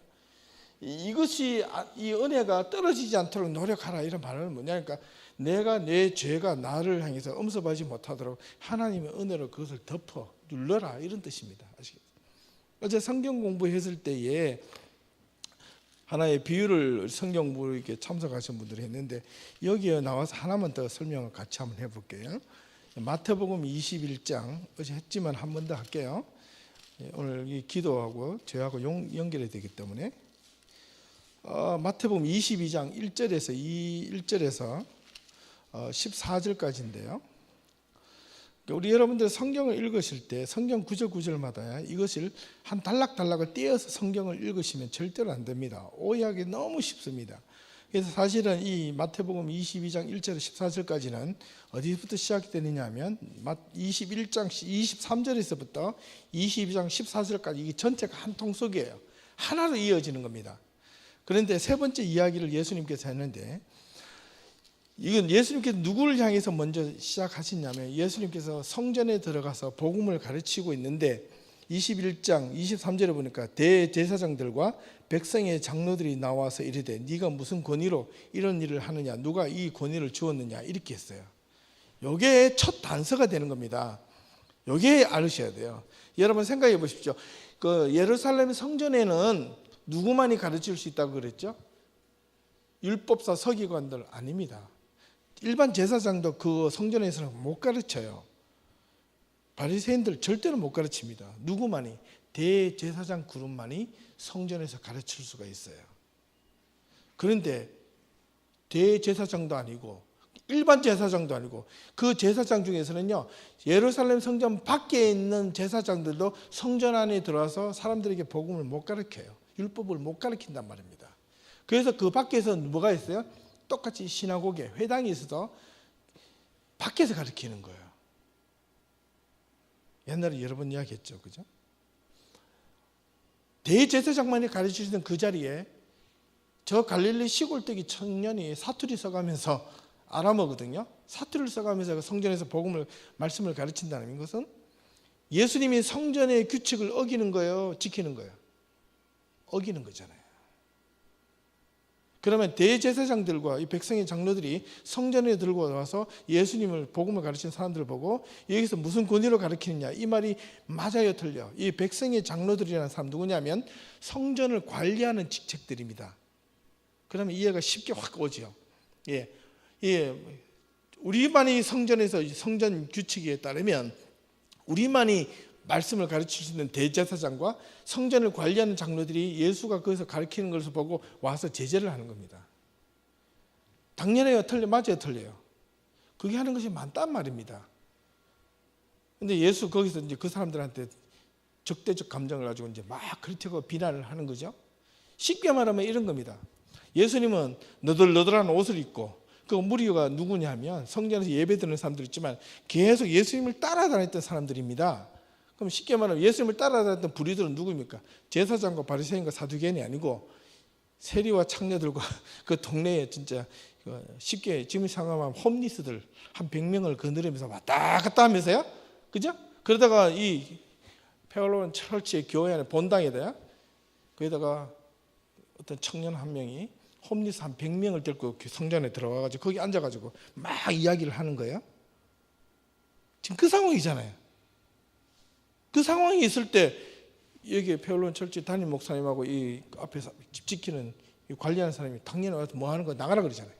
이것이, 이 은혜가 떨어지지 않도록 노력하라 이런 말은 뭐냐니까, 내가 내 죄가 나를 향해서 엄습하지 못하도록 하나님의 은혜로 그것을 덮어 눌러라 이런 뜻입니다. 아시겠어요? 어제 성경 공부했을 때에 하나의 비유를 성경 공부 이렇게 참석하신 분들이 했는데, 여기에 나와서 하나만 더 설명을 같이 한번 해볼게요. 마태복음 21장, 어제 했지만 한 번 더 할게요. 오늘 이 기도하고 죄하고 연결이 되기 때문에 마태복음 22장 1절에서 14절까지인데요. 우리 여러분들 성경을 읽으실 때 성경 구절마다 이것을 한 단락단락을 떼어서 성경을 읽으시면 절대로 안 됩니다. 오해하기 너무 쉽습니다. 그래서 사실은 이 마태복음 22장 1절에서 14절까지는 어디부터 시작이 되느냐 하면 21장 23절에서부터 22장 14절까지 이게 전체가 한 통속이에요. 하나로 이어지는 겁니다. 그런데 세 번째 이야기를 예수님께서 했는데, 이건 예수님께서 누구를 향해서 먼저 시작하시냐면, 예수님께서 성전에 들어가서 복음을 가르치고 있는데 21장 23절에 보니까 대제사장들과 백성의 장로들이 나와서 이르되 네가 무슨 권위로 이런 일을 하느냐, 누가 이 권위를 주었느냐, 이렇게 했어요. 이게 첫 단서가 되는 겁니다. 이게 알으셔야 돼요. 여러분 생각해 보십시오. 그 예루살렘 성전에는 누구만이 가르칠 수 있다고 그랬죠? 율법사 서기관들 아닙니다. 일반 제사장도 그 성전에서는 못 가르쳐요. 바리새인들 절대로 못 가르칩니다. 누구만이? 대제사장 그룹만이 성전에서 가르칠 수가 있어요. 그런데 대제사장도 아니고 일반 제사장도 아니고 그 제사장 중에서는요, 예루살렘 성전 밖에 있는 제사장들도 성전 안에 들어와서 사람들에게 복음을 못 가르쳐요. 율법을 못 가르친단 말입니다. 그래서 그 밖에서 뭐가 있어요? 똑같이 시나고게, 회당이 있어서 밖에서 가르치는 거예요. 옛날에 여러 번 이야기했죠, 그죠? 대제사장만이 가르치시던 그 자리에 저 갈릴리 시골뜨기 청년이 사투리 써가면서, 아람어거든요, 사투리를 써가면서 성전에서 복음을, 말씀을 가르친다는 것은 예수님이 성전의 규칙을 어기는 거예요, 지키는 거예요? 어기는 거잖아요. 그러면 대제사장들과 이 백성의 장로들이 성전에 들고 와서 예수님을 복음을 가르치는 사람들을 보고 여기서 무슨 권위로 가르치느냐, 이 말이 맞아요, 틀려? 이 백성의 장로들이라는 사람 누구냐면 성전을 관리하는 직책들입니다. 그러면 이해가 쉽게 확 오죠. 우리만이 성전에서 성전 규칙에 따르면 우리만이 말씀을 가르칠 수 있는 대제사장과 성전을 관리하는 장로들이 예수가 거기서 가르치는 것을 보고 와서 제재를 하는 겁니다. 당연해요, 틀려? 맞아요, 틀려요? 그게 하는 것이 많단 말입니다. 근데 예수 거기서 이제 그 사람들한테 적대적 감정을 가지고 이제 막 크리티하고 비난을 하는 거죠. 쉽게 말하면 이런 겁니다. 예수님은 너덜너덜한 옷을 입고, 그 무리가 누구냐면 성전에서 예배드리는 사람들 있지만 계속 예수님을 따라다녔던 사람들입니다. 그럼 쉽게 말하면 예수님을 따라다녔던 부리들은 누구입니까? 제사장과 바리새인과 사두개인이 아니고 세리와 창녀들과 그 동네에 진짜 쉽게 지금 생각하면 홈리스들 한 100명을 거느리면서 왔다 갔다 하면서요, 그죠? 그러다가 이 페올론 철치의 교회 안에 본당에다가 거기다가 어떤 청년 한 명이 홈리스 한 100명을 데리고 성전에 들어와가지고 거기 앉아가지고 막 이야기를 하는 거예요. 지금 그 상황이잖아요. 그 상황이 있을 때 여기 페올론 철치 담임 목사님하고 이 앞에서 집 지키는 관리하는 사람이 당연히 와서 뭐 하는 거 나가라 그러잖아요.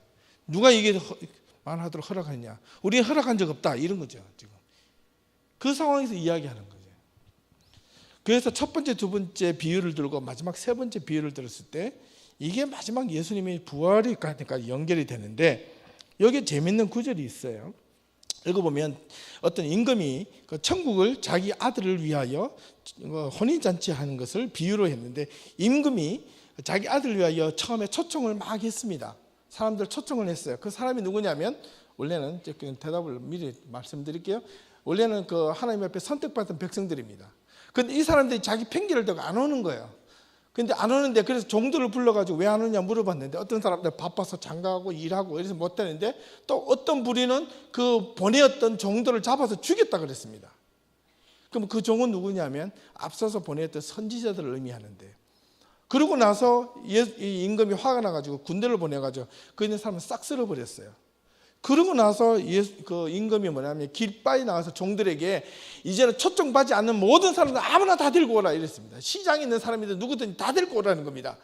누가 이게 말하도록 허락하느냐? 우리는 허락한 적 없다, 이런 거죠. 지금 그 상황에서 이야기하는 거죠. 그래서 첫 번째, 두 번째 비유를 들고 마지막 세 번째 비유를 들었을 때 이게 마지막 예수님의 부활이 까지 연결이 되는데, 여기에 재밌는 구절이 있어요. 읽어보면 어떤 임금이 그 천국을 자기 아들을 위하여 혼인잔치 하는 것을 비유로 했는데, 임금이 자기 아들을 위하여 처음에 초청을 막 했습니다. 사람들 초청을 했어요. 그 사람이 누구냐면, 원래는 대답을 미리 말씀드릴게요. 원래는 그 하나님 앞에 선택받은 백성들입니다. 근데 이 사람들이 자기 핑계를 대고 안 오는 거예요. 근데 안 오는데, 그래서 종들을 불러가지고 왜 안 오냐 물어봤는데 어떤 사람들 바빠서 장가하고 일하고 이래서 못 되는데, 또 어떤 부리는 그 보내었던 종들을 잡아서 죽였다 그랬습니다. 그럼 그 종은 누구냐면 앞서서 보내었던 선지자들을 의미하는데, 그러고 나서 이 임금이 화가 나가지고 군대를 보내가지고 그 있는 사람을 싹 쓸어버렸어요. 그러고 나서 그 임금이 뭐냐면 길바에 나가서 종들에게 이제는 초청받지 않는 모든 사람들 아무나 다 데리고 오라 이랬습니다. 시장에 있는 사람이든 누구든 다 데리고 오라는 겁니다.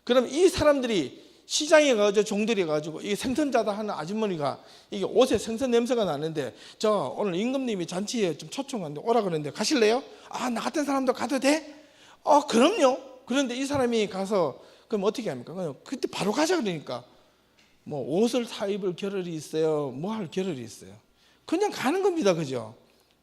그럼 이 사람들이 시장에 가서 종들이 가지고 이 생선자다 하는 아주머니가 이게 옷에 생선 냄새가 나는데, 저 오늘 임금님이 잔치에 좀 초청하는데 오라 그러는데 가실래요? 아, 나 같은 사람도 가도 돼? 그럼요. 그런데 이 사람이 가서 그럼 어떻게 합니까? 그때 바로 가자 그러니까 뭐 옷을 사 입을 겨를이 있어요, 뭐 할 겨를이 있어요. 그냥 가는 겁니다, 그죠?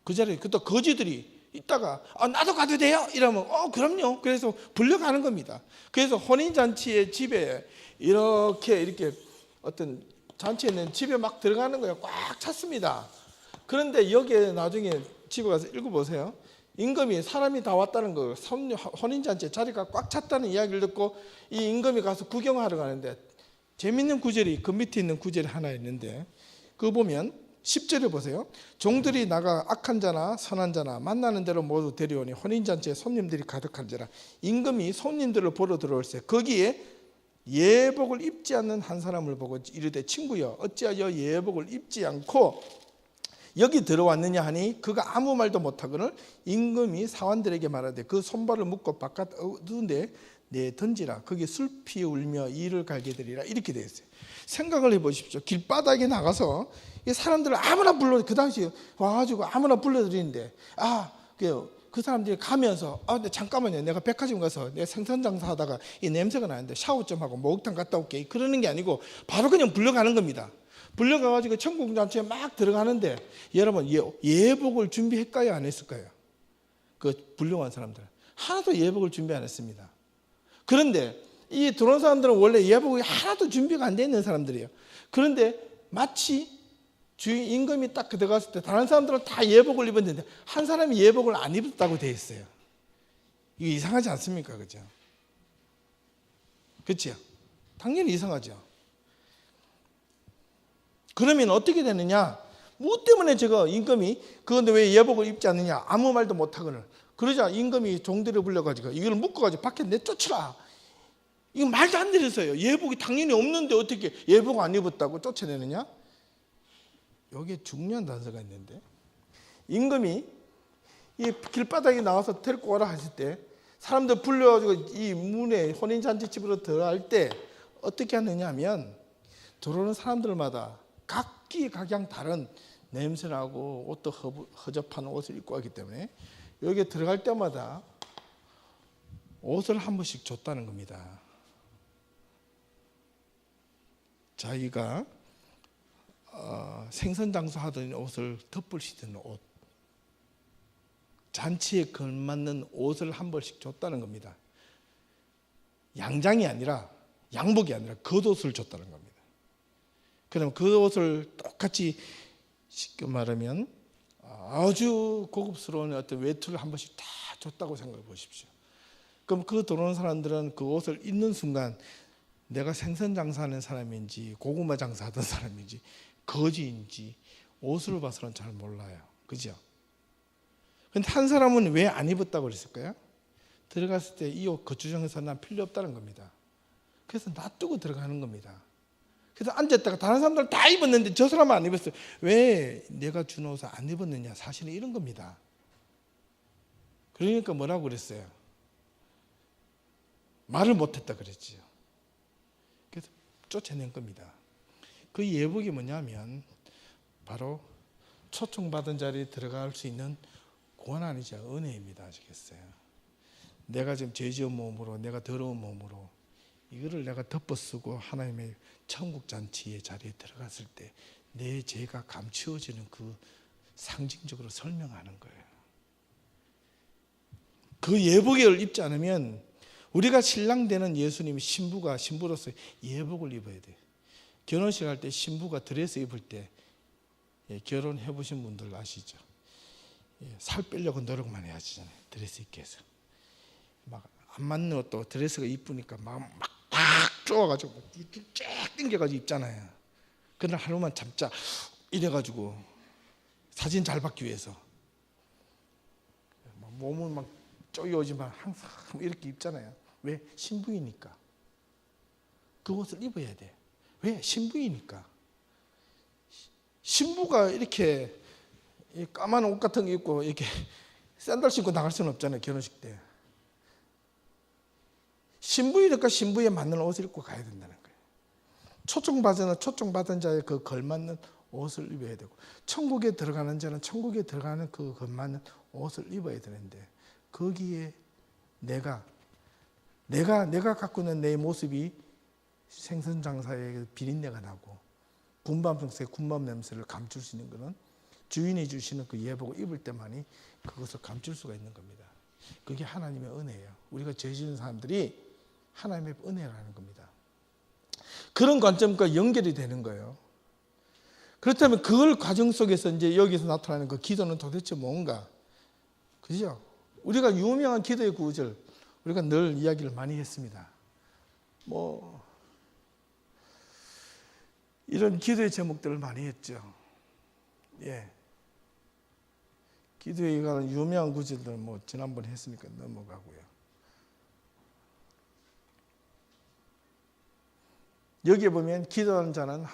그 자리에 또 거지들이 있다가 나도 가도 돼요? 이러면 그럼요. 그래서 불려가는 겁니다. 그래서 혼인잔치의 집에 이렇게 어떤 잔치에 있는 집에 막 들어가는 거예요. 꽉 찼습니다. 그런데 여기에 나중에 집에 가서 읽어보세요. 임금이 사람이 다 왔다는 거, 혼인잔치에 자리가 꽉 찼다는 이야기를 듣고 이 임금이 가서 구경하러 가는데 재밌는 구절이 그 밑에 있는 구절이 하나 있는데 그거 보면 10절에 보세요. 종들이 나가 악한 자나 선한 자나 만나는 대로 모두 데려오니 혼인잔치에 손님들이 가득한지라. 임금이 손님들을 보러 들어올세 거기에 예복을 입지 않는 한 사람을 보고 이르되 친구여 어찌하여 예복을 입지 않고 여기 들어왔느냐 하니 그가 아무 말도 못하거늘 임금이 사환들에게 말하되 그 손발을 묶고 바깥 어두운데 내 던지라 거기 슬피 울며 이를 갈게 되리라. 이렇게 되어 있어요. 생각을 해보십시오. 길바닥에 나가서 이 사람들을 아무나 불러, 그 당시 와가지고 아무나 불러들이는데 그 사람들이 가면서 근데 잠깐만요, 내가 백화점 가서 내가 생선장사 하다가 이 냄새가 나는데 샤워 좀 하고 목욕탕 갔다 올게, 그러는 게 아니고 바로 그냥 불러가는 겁니다. 불려가가지고 천국잔치에 막 들어가는데 여러분 예복을 준비했까요, 안 했을까요? 그 불려간 사람들은 하나도 예복을 준비 안 했습니다. 그런데 이 들어온 사람들은 원래 예복이 하나도 준비가 안 돼 있는 사람들이에요. 그런데 마치 주인 임금이 딱 들어갔을 때 다른 사람들은 다 예복을 입었는데 한 사람이 예복을 안 입었다고 돼 있어요. 이거 이상하지 않습니까? 그죠? 그렇죠? 당연히 이상하죠. 그러면 어떻게 되느냐? 뭐 때문에 제가 임금이 그런데 왜 예복을 입지 않느냐? 아무 말도 못하거늘. 그러자 임금이 종들을 불러가지고 이걸 묶어가지고 밖에 내쫓으라. 이거 말도 안 되겠어요. 예복이 당연히 없는데 어떻게 예복 안 입었다고 쫓아내느냐? 여기에 중요한 단서가 있는데 임금이 이 길바닥에 나와서 데리고 오라 하실 때 사람들 불러가지고 이 문에 혼인잔치집으로 들어갈 때 어떻게 하느냐 하면 들어오는 사람들마다 각기각양 다른 냄새나고 옷도 허접한 옷을 입고 하기 때문에 여기에 들어갈 때마다 옷을 한 번씩 줬다는 겁니다. 자기가 생선장사 하던 옷을 덮을 씌던 옷, 잔치에 걸맞는 옷을 한 벌씩 줬다는 겁니다. 양장이 아니라 양복이 아니라 겉옷을 줬다는 겁니다. 그럼 그 옷을 똑같이 쉽게 말하면 아주 고급스러운 어떤 외투를 한 번씩 다 줬다고 생각해 보십시오. 그럼 그 들어오는 사람들은 그 옷을 입는 순간 내가 생선 장사하는 사람인지 고구마 장사하던 사람인지 거지인지 옷을 봐서는 잘 몰라요. 그죠? 근데 한 사람은 왜 안 입었다고 그랬을까요? 들어갔을 때 이 옷 거주장에서 난 필요 없다는 겁니다. 그래서 놔두고 들어가는 겁니다. 그래서 앉았다가 다른 사람들 다 입었는데 저 사람은 안 입었어요. 왜 내가 준 옷을 안 입었느냐? 사실은 이런 겁니다. 그러니까 뭐라고 그랬어요? 말을 못했다 그랬지요. 그래서 쫓아낸 겁니다. 그 예복이 뭐냐면 바로 초청받은 자리에 들어갈 수 있는 고난이자 은혜입니다. 아시겠어요? 내가 지금 죄지은 몸으로, 내가 더러운 몸으로 이거를 내가 덮어쓰고 하나님의 천국 잔치의 자리에 들어갔을 때 내 죄가 감추어지는 그 상징적으로 설명하는 거예요. 그 예복을 입지 않으면 우리가 신랑 되는 예수님이 신부로서 예복을 입어야 돼요. 결혼식 할 때 신부가 드레스 입을 때 결혼해 보신 분들 아시죠? 살 빼려고 노력만 해야지 드레스 입게 해서 막 안 맞는 옷도 드레스가 이쁘니까 막 쪼아가지고 쫙 당겨가지고 입잖아요. 그날 하루만 참자 이래가지고 사진 잘 받기 위해서 몸은 막 쪼여오지만 항상 이렇게 입잖아요. 왜? 신부이니까. 그 옷을 입어야 돼. 왜? 신부이니까. 신부가 이렇게 까만 옷 같은 거 입고 이렇게 샌들 신고 나갈 수는 없잖아요. 결혼식 때. 신부이니까 신부에 맞는 옷을 입고 가야 된다는 거예요. 초청받은 자의 그 걸맞는 옷을 입어야 되고 천국에 들어가는 자는 천국에 들어가는 그 걸맞는 옷을 입어야 되는데 거기에 내가 갖고 있는 내 모습이 생선장사의 비린내가 나고 군밤 냄새를 감출 수 있는 것은 주인이 주시는 그 예복을 입을 때만이 그것을 감출 수가 있는 겁니다. 그게 하나님의 은혜예요. 우리가 죄 지은 사람들이 하나님의 은혜라는 겁니다. 그런 관점과 연결이 되는 거예요. 그렇다면 그걸 과정 속에서 이제 여기서 나타나는 그 기도는 도대체 뭔가? 그죠? 우리가 유명한 기도의 구절, 우리가 늘 이야기를 많이 했습니다. 뭐 이런 기도의 제목들을 많이 했죠. 예. 기도에 관한 유명한 구절들 뭐 지난번에 했으니까 넘어가고요. 여기에 보면 기도하는 자는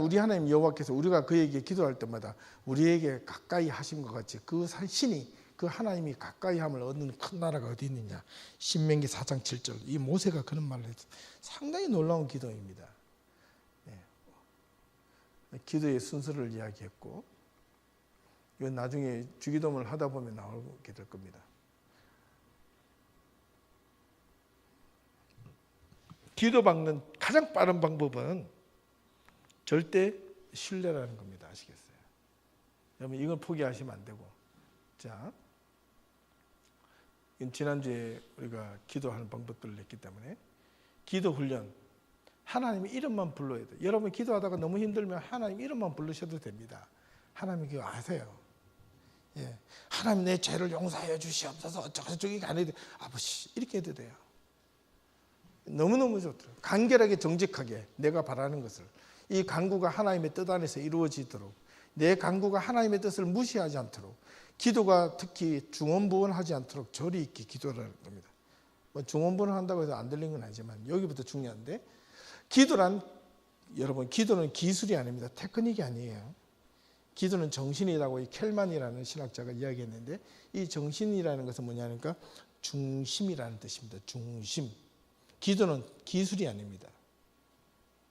우리 하나님 여호와께서 우리가 그에게 기도할 때마다 우리에게 가까이 하신 것 같이 그 신이 그 하나님이 가까이함을 얻는 큰 나라가 어디 있느냐. 신명기 4장 7절 이 모세가 그런 말을 했어요. 상당히 놀라운 기도입니다. 기도의 순서를 이야기했고 이건 나중에 주기도문을 하다 보면 나오게 될 겁니다. 기도 받는 가장 빠른 방법은 절대 신뢰라는 겁니다. 아시겠어요? 여러분 이걸 포기하시면 안 되고, 자, 지난주에 우리가 기도하는 방법들을 했기 때문에 기도 훈련, 하나님의 이름만 불러야 돼요. 여러분 기도하다가 너무 힘들면 하나님 이름만 부르셔도 됩니다. 하나님 그거 아세요. 예. 하나님 내 죄를 용서하여 주시옵소서 어쩌고저쩌고 안 해도 아버지 이렇게 해도 돼요. 너무너무 좋더라고요. 간결하게 정직하게 내가 바라는 것을 이 간구가 하나님의 뜻 안에서 이루어지도록 내 간구가 하나님의 뜻을 무시하지 않도록 기도가 특히 중언부언하지 않도록 절이 있게 기도를 합니다. 뭐 중언부언을 한다고 해서 안 들린 건 아니지만 여기부터 중요한데 기도란 여러분 기도는 기술이 아닙니다. 테크닉이 아니에요. 기도는 정신이라고 이 켈만이라는 신학자가 이야기했는데 이 정신이라는 것은 뭐냐니까 중심이라는 뜻입니다. 중심. 기도는 기술이 아닙니다.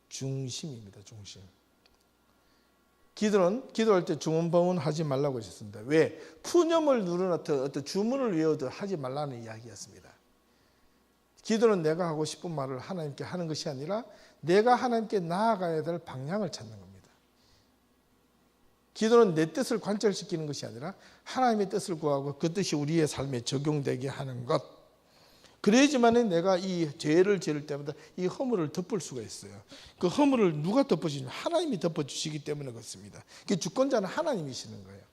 중심입니다. 중심. 기도는 기도할 때 중언부언하지 말라고 하셨습니다. 왜? 푸념을 누른 어떤 주문을 외우듯 하지 말라는 이야기였습니다. 기도는 내가 하고 싶은 말을 하나님께 하는 것이 아니라 내가 하나님께 나아가야 될 방향을 찾는 겁니다. 기도는 내 뜻을 관철시키는 것이 아니라 하나님의 뜻을 구하고 그 뜻이 우리의 삶에 적용되게 하는 것. 그래야지만 내가 이 죄를 지을 때마다 이 허물을 덮을 수가 있어요. 그 허물을 누가 덮어주시면 하나님이 덮어주시기 때문에 그렇습니다. 그 주권자는 하나님이시는 거예요.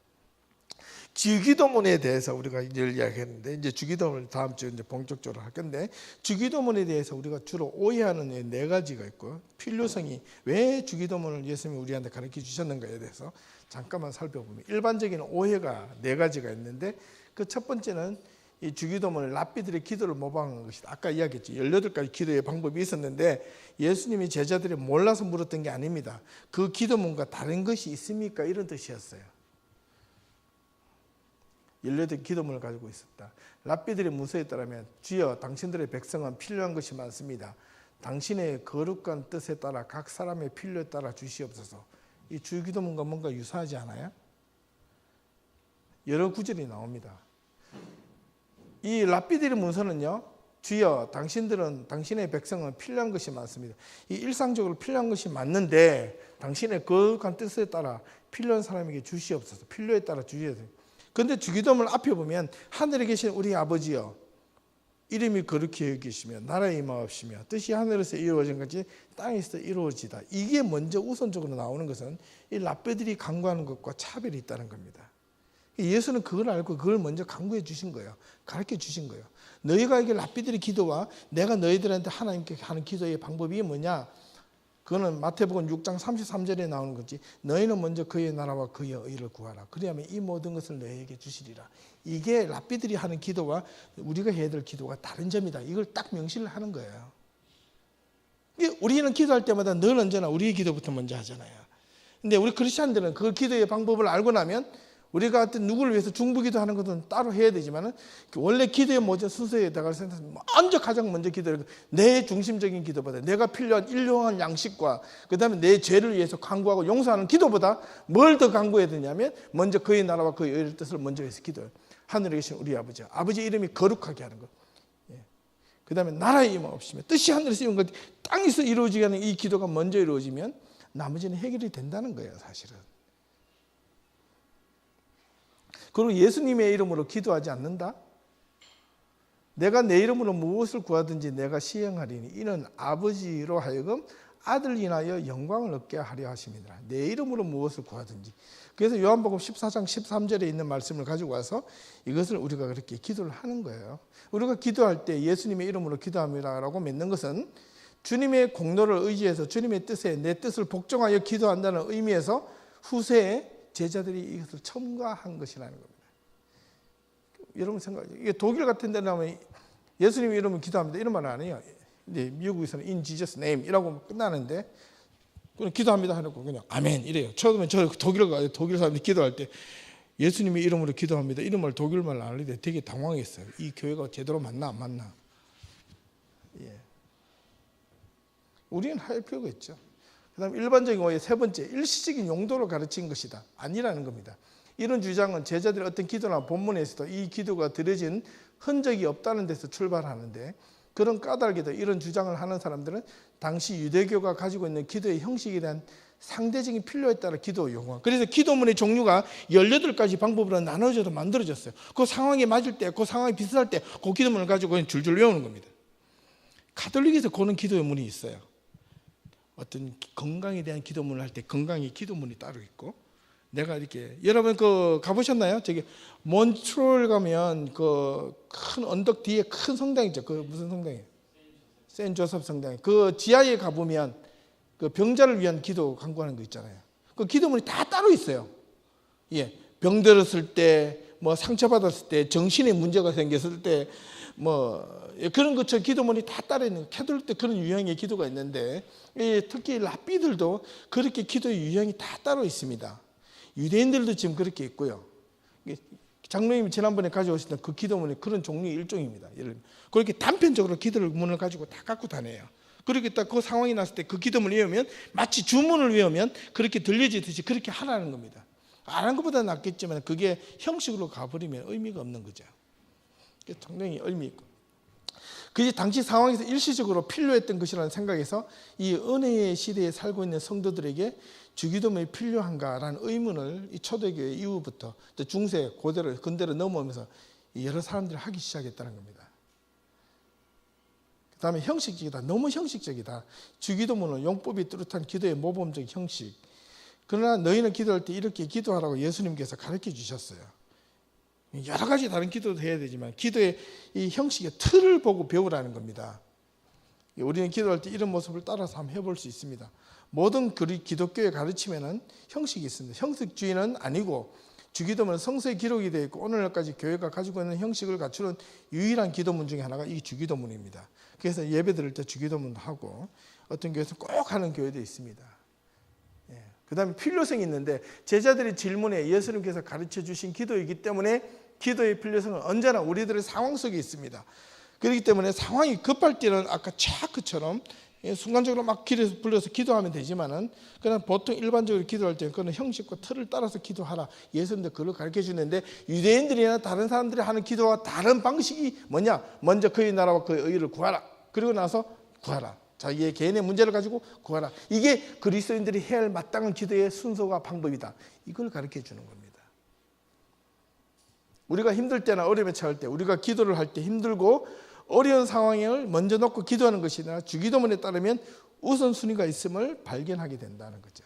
주기도문에 대해서 우리가 늘 이야기했는데 이제 주기도문을 다음 주에 이제 본격적으로 할 건데 주기도문에 대해서 우리가 주로 오해하는 네 가지가 있고 필요성이 왜 주기도문을 예수님이 우리한테 가르쳐 주셨는가에 대해서 잠깐만 살펴보면 일반적인 오해가 네 가지가 있는데 그 첫 번째는 이 주기도문을 랍비들의 기도를 모방한 것이다. 아까 이야기했죠. 18가지 기도의 방법이 있었는데 예수님이 제자들이 몰라서 물었던 게 아닙니다. 그 기도문과 다른 것이 있습니까? 이런 뜻이었어요. 18 기도문을 가지고 있었다. 랍비들의 문서에 따르면 주여 당신들의 백성은 필요한 것이 많습니다. 당신의 거룩한 뜻에 따라 각 사람의 필요에 따라 주시옵소서. 이 주기도문과 뭔가 유사하지 않아요? 여러 구절이 나옵니다. 이 랍비들의 문서는요. 주여 당신의 백성은 필요한 것이 많습니다. 이 일상적으로 필요한 것이 맞는데 당신의 거룩한 뜻에 따라 필요한 사람에게 주시옵소서. 필요에 따라 주시옵소서. 그런데 주기도문 앞에 보면 하늘에 계신 우리 아버지여 이름이 거룩히 여기시며 나라의 임하옵시며 뜻이 하늘에서 이루어진 것이 땅에서 이루어지다. 이게 먼저 우선적으로 나오는 것은 이 랍비들이 간구하는 것과 차별이 있다는 겁니다. 예수는 그걸 알고 그걸 먼저 간구해 주신 거예요. 가르쳐 주신 거예요. 너희가 이게 랍비들의 기도와 내가 너희들한테 하나님께 하는 기도의 방법이 뭐냐? 그거는 마태복음 6장 33절에 나오는 거지. 너희는 먼저 그의 나라와 그의 의를 구하라. 그리하면 이 모든 것을 너희에게 주시리라. 이게 랍비들이 하는 기도와 우리가 해야 될 기도가 다른 점이다. 이걸 딱 명시를 하는 거예요. 우리는 기도할 때마다 늘 언제나 우리의 기도부터 먼저 하잖아요. 근데 우리 크리스찬들은 그 기도의 방법을 알고 나면 우리가 어떤 누구를 위해서 중보기도 하는 것은 따로 해야 되지만 원래 기도의 모든 순서에다가 먼저 가장 먼저 기도를 내 중심적인 기도보다 내가 필요한 일용할 양식과 그 다음에 내 죄를 위해서 간구하고 용서하는 기도보다 뭘 더 간구해야 되냐면 먼저 그의 나라와 그의 의의 뜻을 먼저 해서 기도해요. 하늘에 계신 우리 아버지 이름이 거룩하게 하는 것. 그 다음에 나라의 임하옵시며 뜻이 하늘에서 이룬 것 땅에서 이루어지게 하는 이 기도가 먼저 이루어지면 나머지는 해결이 된다는 거예요. 사실은 그리고 예수님의 이름으로 기도하지 않는다? 내가 내 이름으로 무엇을 구하든지 내가 시행하리니 이는 아버지로 하여금 아들 인하여 영광을 얻게 하려 하심이니라. 내 이름으로 무엇을 구하든지. 그래서 요한복음 14장 13절에 있는 말씀을 가지고 와서 이것을 우리가 그렇게 기도를 하는 거예요. 우리가 기도할 때 예수님의 이름으로 기도합니다라고 맺는 것은 주님의 공로를 의지해서 주님의 뜻에 내 뜻을 복종하여 기도한다는 의미에서 후세에 제자들이 이것을 첨가한 것이라는 겁니다. 여러분 생각하죠. 이게 독일 같은 데 나면 예수님의 이름으로 기도합니다 이런 말은 안 해요. 근데 미국에서는 in Jesus name 이라고 끝나는데 그냥 기도합니다 해놓고 그냥 아멘 이래요. 처음에 저 독일 가요. 독일 사람들이 기도할 때 예수님의 이름으로 기도합니다 이런 말 독일말 안 하는데 되게 당황했어요. 이 교회가 제대로 맞나 안 맞나. 예. 우리는 할 필요가 있죠. 그 다음에 일반적인 오해 세 번째, 일시적인 용도로 가르친 것이다. 아니라는 겁니다. 이런 주장은 제자들의 어떤 기도나 본문에서도 이 기도가 드려진 흔적이 없다는 데서 출발하는데 그런 까닭에도 이런 주장을 하는 사람들은 당시 유대교가 가지고 있는 기도의 형식에 대한 상대적인 필요에 따라 기도 요구한. 그래서 기도문의 종류가 18가지 방법으로 나눠져서 만들어졌어요. 그 상황에 맞을 때, 그 상황에 비슷할 때 그 기도문을 가지고 그냥 줄줄 외우는 겁니다. 가톨릭에서 그런 기도의 문이 있어요. 어떤 건강에 대한 기도문을 할 때 건강의 기도문이 따로 있고 내가 이렇게 여러분 그 가보셨나요? 저기 몬트리올 가면 그 큰 언덕 뒤에 큰 성당 있죠. 그 무슨 성당이에요? 세인트 조셉 성당. 그 지하에 가보면 그 병자를 위한 기도 간구하는 거 있잖아요. 그 기도문이 다 따로 있어요. 예, 병 들었을 때, 뭐 상처 받았을 때, 정신에 문제가 생겼을 때, 뭐 그런 것처럼 기도문이 다 따로 있는. 캐톨릭 때 그런 유형의 기도가 있는데 특히 랍비들도 그렇게 기도의 유형이 다 따로 있습니다. 유대인들도 지금 그렇게 있고요. 장로님이 지난번에 가져오셨던 그 기도문이 그런 종류의 일종입니다. 그렇게 단편적으로 기도문을 가지고 다 갖고 다녀요. 그렇게 딱 그 상황이 났을 때 그 기도문을 외우면 마치 주문을 외우면 그렇게 들려지듯이 그렇게 하라는 겁니다. 안 한 것보다 낫겠지만 그게 형식으로 가버리면 의미가 없는 거죠. 상당히 의미 있고. 그게 당시 상황에서 일시적으로 필요했던 것이라는 생각에서 이 은혜의 시대에 살고 있는 성도들에게 주기도문이 필요한가라는 의문을 이 초대교회 이후부터 또 중세, 고대로, 근대로 넘어오면서 여러 사람들이 하기 시작했다는 겁니다. 그 다음에 형식적이다. 너무 형식적이다. 주기도문은 용법이 뚜렷한 기도의 모범적 형식. 그러나 너희는 기도할 때 이렇게 기도하라고 예수님께서 가르쳐 주셨어요. 여러 가지 다른 기도도 해야 되지만 기도의 이 형식의 틀을 보고 배우라는 겁니다. 우리는 기도할 때 이런 모습을 따라서 한번 해볼 수 있습니다. 모든 기독교의 가르침에는 형식이 있습니다. 형식주의는 아니고 주기도문은 성서에 기록이 되어 있고 오늘날까지 교회가 가지고 있는 형식을 갖추는 유일한 기도문 중에 하나가 이 주기도문입니다. 그래서 예배 드릴 때 주기도문도 하고 어떤 교회에서 꼭 하는 교회도 있습니다. 그 다음에 필요성이 있는데 제자들의 질문에 예수님께서 가르쳐 주신 기도이기 때문에 기도의 필요성은 언제나 우리들의 상황 속에 있습니다. 그렇기 때문에 상황이 급할 때는 아까 차크처럼 순간적으로 막 불러서 기도하면 되지만은 그냥 보통 일반적으로 기도할 때는 그런 형식과 틀을 따라서 기도하라. 예수님도 그걸 가르쳐 주는데 유대인들이나 다른 사람들이 하는 기도와 다른 방식이 뭐냐? 먼저 그의 나라와 그의 의를 구하라. 그리고 나서 구하라. 자기의 개인의 문제를 가지고 구하라. 이게 그리스도인들이 해야 할 마땅한 기도의 순서와 방법이다. 이걸 가르쳐 주는 겁니다. 우리가 힘들 때나 어려움에 처할 때 우리가 기도를 할 때 힘들고 어려운 상황을 먼저 놓고 기도하는 것이나 주기도문에 따르면 우선순위가 있음을 발견하게 된다는 거죠.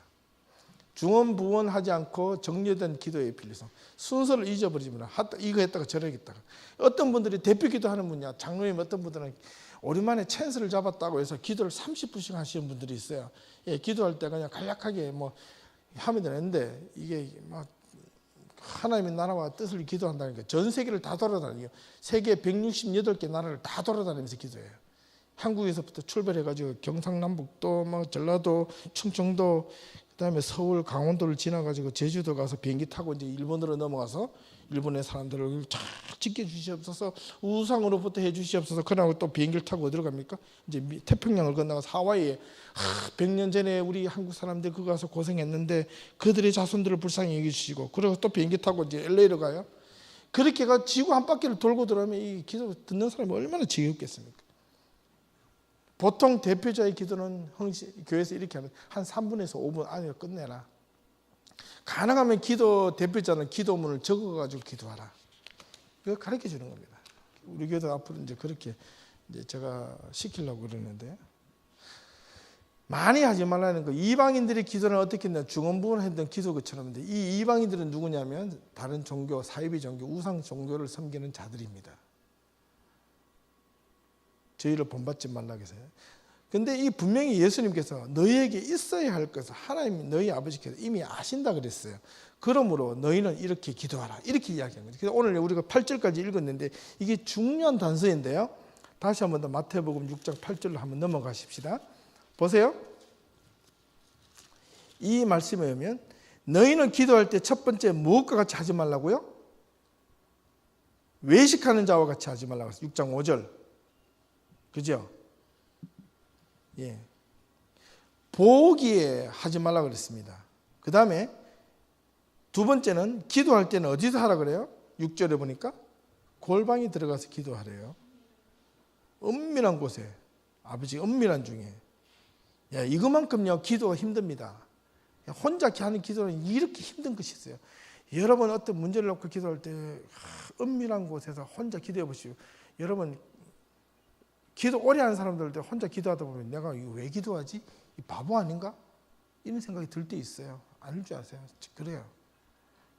중언부언하지 않고 정리된 기도의 필요성. 순서를 잊어버리면 이거 했다가 저러 했다가. 어떤 분들이 대표 기도하는 분이야. 장로님 어떤 분들은 오랜만에 찬스를 잡았다고 해서 기도를 30분씩 하시는 분들이 있어요. 예, 기도할 때 그냥 간략하게 뭐 하면 되는데 이게 막 하나님의 나라와 뜻을 기도한다니까 전 세계를 다 돌아다니요. 세계 168개 나라를 다 돌아다니면서 기도해요. 한국에서부터 출발해가지고 경상남북도, 뭐 전라도, 충청도, 그다음에 서울, 강원도를 지나가지고 제주도 가서 비행기 타고 이제 일본으로 넘어가서 일본의 사람들을 쫙 지켜주시옵소서, 우상으로부터 해주시옵소서. 그러고 또 비행기를 타고 어디로 갑니까? 이제 태평양을 건너가서 하와이에 100년 전에 우리 한국 사람들 그거 가서 고생했는데 그들의 자손들을 불쌍히 여겨주시고, 그리고 또 비행기 타고 이제 LA로 가요. 그렇게가 지구 한 바퀴를 돌고 들어오면 이 기도 듣는 사람이 얼마나 지겹겠습니까? 보통 대표자의 기도는 교회에서 이렇게 하면 한 3분에서 5분 안에 끝내라. 가능하면 기도 대표자는 기도문을 적어가지고 기도하라. 이거 가르쳐 주는 겁니다. 우리 교회도 앞으로 이제 그렇게 이제 제가 시키려고 그러는데, 많이 하지 말라는 거. 이방인들의 기도는 어떻게 했냐? 중언부언 했던 기도 것처럼. 이 이방인들은 누구냐면 다른 종교, 사이비 종교, 우상 종교를 섬기는 자들입니다. 저희를 본받지 말라고 해서요. 근데 이 분명히 예수님께서 너희에게 있어야 할 것을 하나님 너희 아버지께서 이미 아신다 그랬어요. 그러므로 너희는 이렇게 기도하라. 이렇게 이야기한 거죠. 그래서 오늘 우리가 8절까지 읽었는데 이게 중요한 단서인데요. 다시 한번 더 마태복음 6장 8절로 한번 넘어가십시다. 보세요. 이 말씀에 의하면 너희는 기도할 때 첫 번째 무엇과 같이 하지 말라고요? 외식하는 자와 같이 하지 말라고 했어요. 6장 5절. 그죠? 예. 보기에 하지 말라고 그랬습니다. 그 다음에 두 번째는 기도할 때는 어디서 하라 그래요? 6절에 보니까 골방에 들어가서 기도하래요. 은밀한 곳에, 아버지 은밀한 중에. 야, 이것만큼요 기도가 힘듭니다. 혼자 하는 기도는 이렇게 힘든 것이 있어요. 여러분 어떤 문제를 놓고 기도할 때 은밀한 곳에서 혼자 기도해 보시오. 여러분 기도 오래 하는 사람들도 혼자 기도하다 보면 내가 이거 왜 기도하지? 이 바보 아닌가? 이런 생각이 들 때 있어요. 아닐 줄 아세요? 그래요.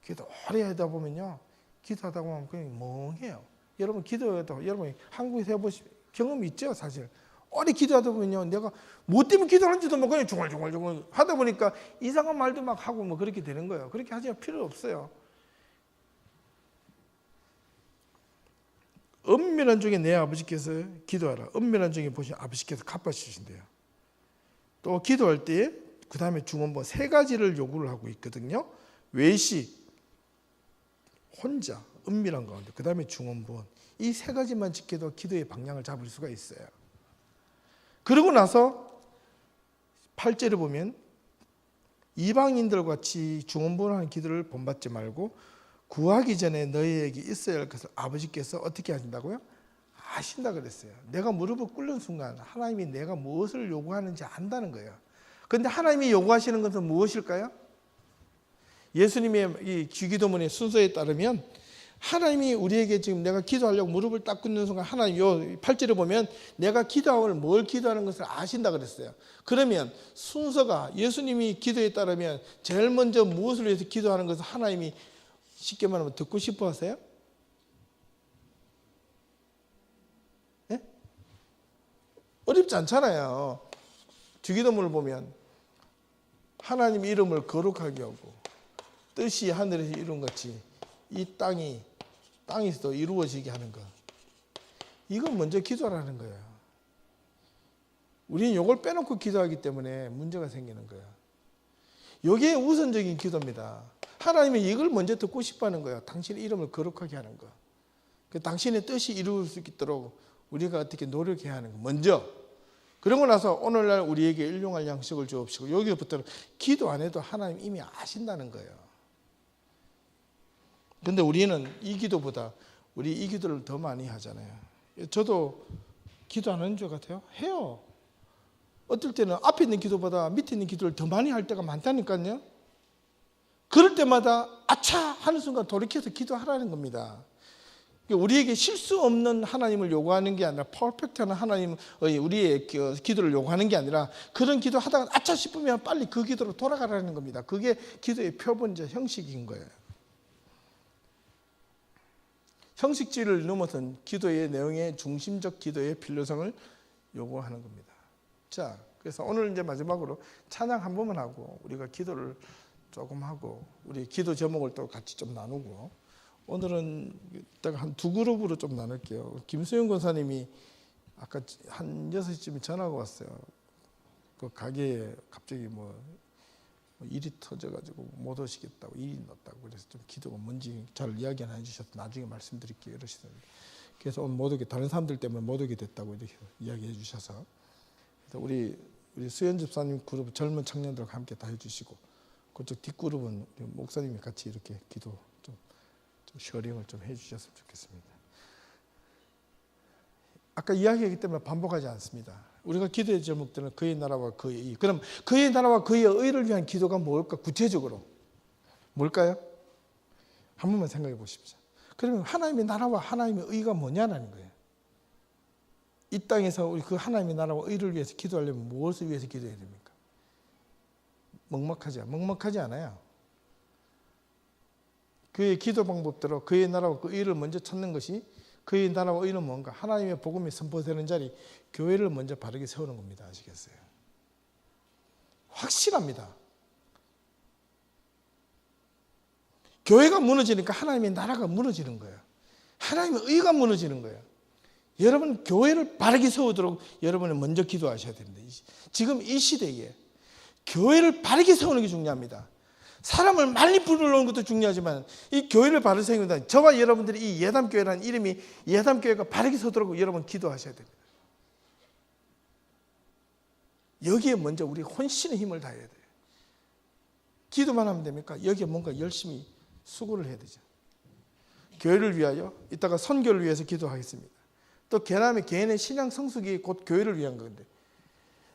기도 오래 하다 보면요 기도하다 보면 그냥 멍해요. 여러분 기도해도 여러분 한국에서 해보시 경험이 있죠 사실. 오래 기도하다 보면요 내가 뭐 때문에 기도하는지도 뭐 그냥 중얼중얼 하다 보니까 이상한 말도 막 하고 뭐 그렇게 되는 거예요. 그렇게 하지 필요 없어요. 은밀한 중에 내 아버지께서 기도하라. 은밀한 중에 보시면 아버지께서 갚아주신대요. 또 기도할 때 그 다음에 중언부언 세 가지를 요구를 하고 있거든요. 외식, 혼자, 은밀한 가운데, 그 다음에 중언부언. 이 세 가지만 지켜도 기도의 방향을 잡을 수가 있어요. 그러고 나서 8절에 보면 이방인들과 같이 중언부언하는 기도를 본받지 말고 구하기 전에 너희에게 있어야 할 것을 아버지께서 어떻게 하신다고요? 아신다 그랬어요. 내가 무릎을 꿇는 순간 하나님이 내가 무엇을 요구하는지 안다는 거예요. 그런데 하나님이 요구하시는 것은 무엇일까요? 예수님의 이 주기도문의 순서에 따르면 하나님이 우리에게 지금 내가 기도하려고 무릎을 딱 꿇는 순간 하나님 요 8절에 보면 내가 기도하면 뭘 기도하는 것을 아신다 그랬어요. 그러면 순서가 예수님이 기도에 따르면 제일 먼저 무엇을 위해서 기도하는 것을 하나님이 쉽게 말하면 듣고 싶어 하세요? 네? 어렵지 않잖아요. 주기도문을 보면 하나님 이름을 거룩하게 하고 뜻이 하늘에서 이룬 같이 이 땅에서도 이루어지게 하는 것. 이건 먼저 기도하라는 거예요. 우리는 이걸 빼놓고 기도하기 때문에 문제가 생기는 거예요. 이게 우선적인 기도입니다. 하나님이 이걸 먼저 듣고 싶어하는 거예요. 당신의 이름을 거룩하게 하는 거. 당신의 뜻이 이루어질 수 있도록 우리가 어떻게 노력해야 하는 거. 먼저. 그러고 나서 오늘날 우리에게 일용할 양식을 주옵시고 여기부터는 기도 안 해도 하나님 이미 아신다는 거예요. 그런데 우리는 이 기도보다 우리 이 기도를 더 많이 하잖아요. 저도 기도 안 하는 줄 같아요. 해요. 어떨 때는 앞에 있는 기도보다 밑에 있는 기도를 더 많이 할 때가 많다니까요. 그럴 때마다 아차 하는 순간 돌이켜서 기도하라는 겁니다. 우리에게 실수 없는 하나님을 요구하는 게 아니라 퍼펙트한 하나님 우리의 기도를 요구하는 게 아니라 그런 기도 하다가 아차 싶으면 빨리 그 기도로 돌아가라는 겁니다. 그게 기도의 표본적 형식인 거예요. 형식지를 넘어선 기도의 내용의 중심적 기도의 필요성을 요구하는 겁니다. 자, 그래서 오늘 이제 마지막으로 찬양 한 번만 하고 우리가 기도를 조금 하고 우리 기도 제목을 또 같이 좀 나누고 오늘은 딱 한 두 그룹으로 좀 나눌게요. 김수영 권사님이 아까 한 6시쯤에 전화가 왔어요. 그 가게에 갑자기 뭐 일이 터져가지고 못 오시겠다고 일이 났다고 그래서 좀 기도가 뭔지 잘 이야기 안 해주셔서 나중에 말씀드릴게요 이러시더라고요. 그래서 오늘 못 오게 다른 사람들 때문에 못 오게 됐다고 이렇게 이야기해 주셔서 그래서 우리 수연 집사님 그룹 젊은 청년들과 함께 다 해주시고 그쪽 뒷그룹은 목사님이 같이 이렇게 기도 좀 쉐어링을 좀 해주셨으면 좋겠습니다. 아까 이야기했기 때문에 반복하지 않습니다. 우리가 기도의 제목들은 그의 나라와 그의 의. 그럼 그의 나라와 그의 의를 위한 기도가 뭘까? 구체적으로 뭘까요? 한 번만 생각해 보십시오. 그러면 하나님의 나라와 하나님의 의가 뭐냐라는 거예요. 이 땅에서 우리 그 하나님의 나라와 의를 위해서 기도하려면 무엇을 위해서 기도해야 됩니까? 먹먹하지 않아요. 그의 기도 방법대로 그의 나라와 그 의를 먼저 찾는 것이, 그의 나라와 의는 뭔가? 하나님의 복음이 선포되는 자리, 교회를 먼저 바르게 세우는 겁니다. 아시겠어요? 확실합니다. 교회가 무너지니까 하나님의 나라가 무너지는 거예요. 하나님의 의가 무너지는 거예요. 여러분, 교회를 바르게 세우도록 여러분은 먼저 기도하셔야 됩니다. 지금 이 시대에 교회를 바르게 세우는 게 중요합니다. 사람을 많이 불러오는 것도 중요하지만 이 교회를 바르게 세우다, 저와 여러분들이 이 예담교회라는 이름이 예담교회가 바르게 서도록 여러분 기도하셔야 됩니다. 여기에 먼저 우리 혼신의 힘을 다해야 돼요. 기도만 하면 됩니까? 여기에 뭔가 열심히 수고를 해야 되죠. 교회를 위하여, 이따가 선교를 위해서 기도하겠습니다. 또 개인의 신앙 성숙이 곧 교회를 위한 건데,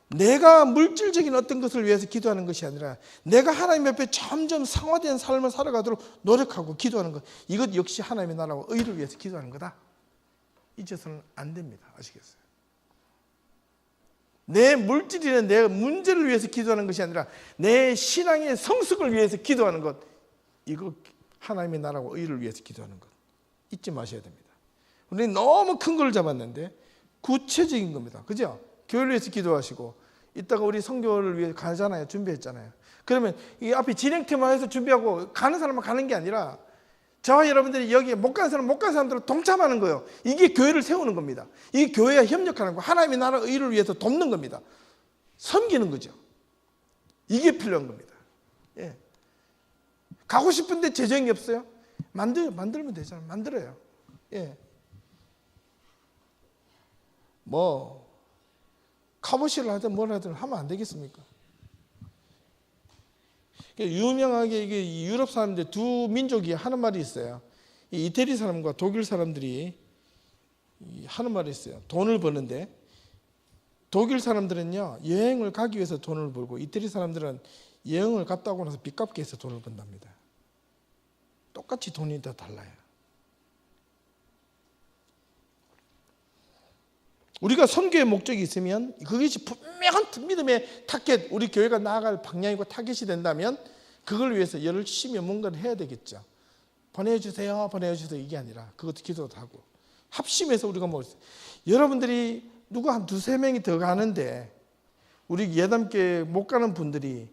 내가 물질적인 어떤 것을 위해서 기도하는 것이 아니라 내가 하나님 앞에 점점 상화된 삶을 살아가도록 노력하고 기도하는 것, 이것 역시 하나님의 나라와 의를 위해서 기도하는 거다. 잊어서는 안 됩니다. 아시겠어요? 내 물질이나 내 문제를 위해서 기도하는 것이 아니라 내 신앙의 성숙을 위해서 기도하는 것, 이거 하나님의 나라와 의를 위해서 기도하는 것 잊지 마셔야 됩니다. 우리는 너무 큰 걸 잡았는데 구체적인 겁니다. 그죠? 교회를 위해서 기도하시고, 이따가 우리 선교를 위해 가잖아요. 준비했잖아요. 그러면 이 앞에 진행팀만 해서 준비하고 가는 사람만 가는 게 아니라 저와 여러분들이 여기에 못 가는 사람, 못 가는 사람들을 동참하는 거예요. 이게 교회를 세우는 겁니다. 이 교회와 협력하는 거, 하나님의 나라 의를 위해서 돕는 겁니다. 섬기는 거죠. 이게 필요한 겁니다. 예. 가고 싶은데 재정이 없어요? 만들면 되잖아요. 만들어요. 예. 뭐 카보시를 하든 뭘 하든 하면 안 되겠습니까? 유명하게 이게 유럽 사람들 두 민족이 하는 말이 있어요. 이 이태리 사람과 독일 사람들이 하는 말이 있어요. 돈을 버는데 독일 사람들은요, 여행을 가기 위해서 돈을 벌고, 이태리 사람들은 여행을 갔다 오고 나서 빚 갚기 위해서 돈을 번답니다. 똑같이 돈이 다 달라요. 우리가 선교의 목적이 있으면 그것이 분명한 믿음의 타겟, 우리 교회가 나아갈 방향이고 타겟이 된다면 그걸 위해서 열심히 뭔가를 해야 되겠죠. 보내주세요 이게 아니라 그것도 기도도 하고 합심해서 우리가 뭐, 여러분들이 누가 한 두세 명이 더 가는데 우리 예담교회 못 가는 분들이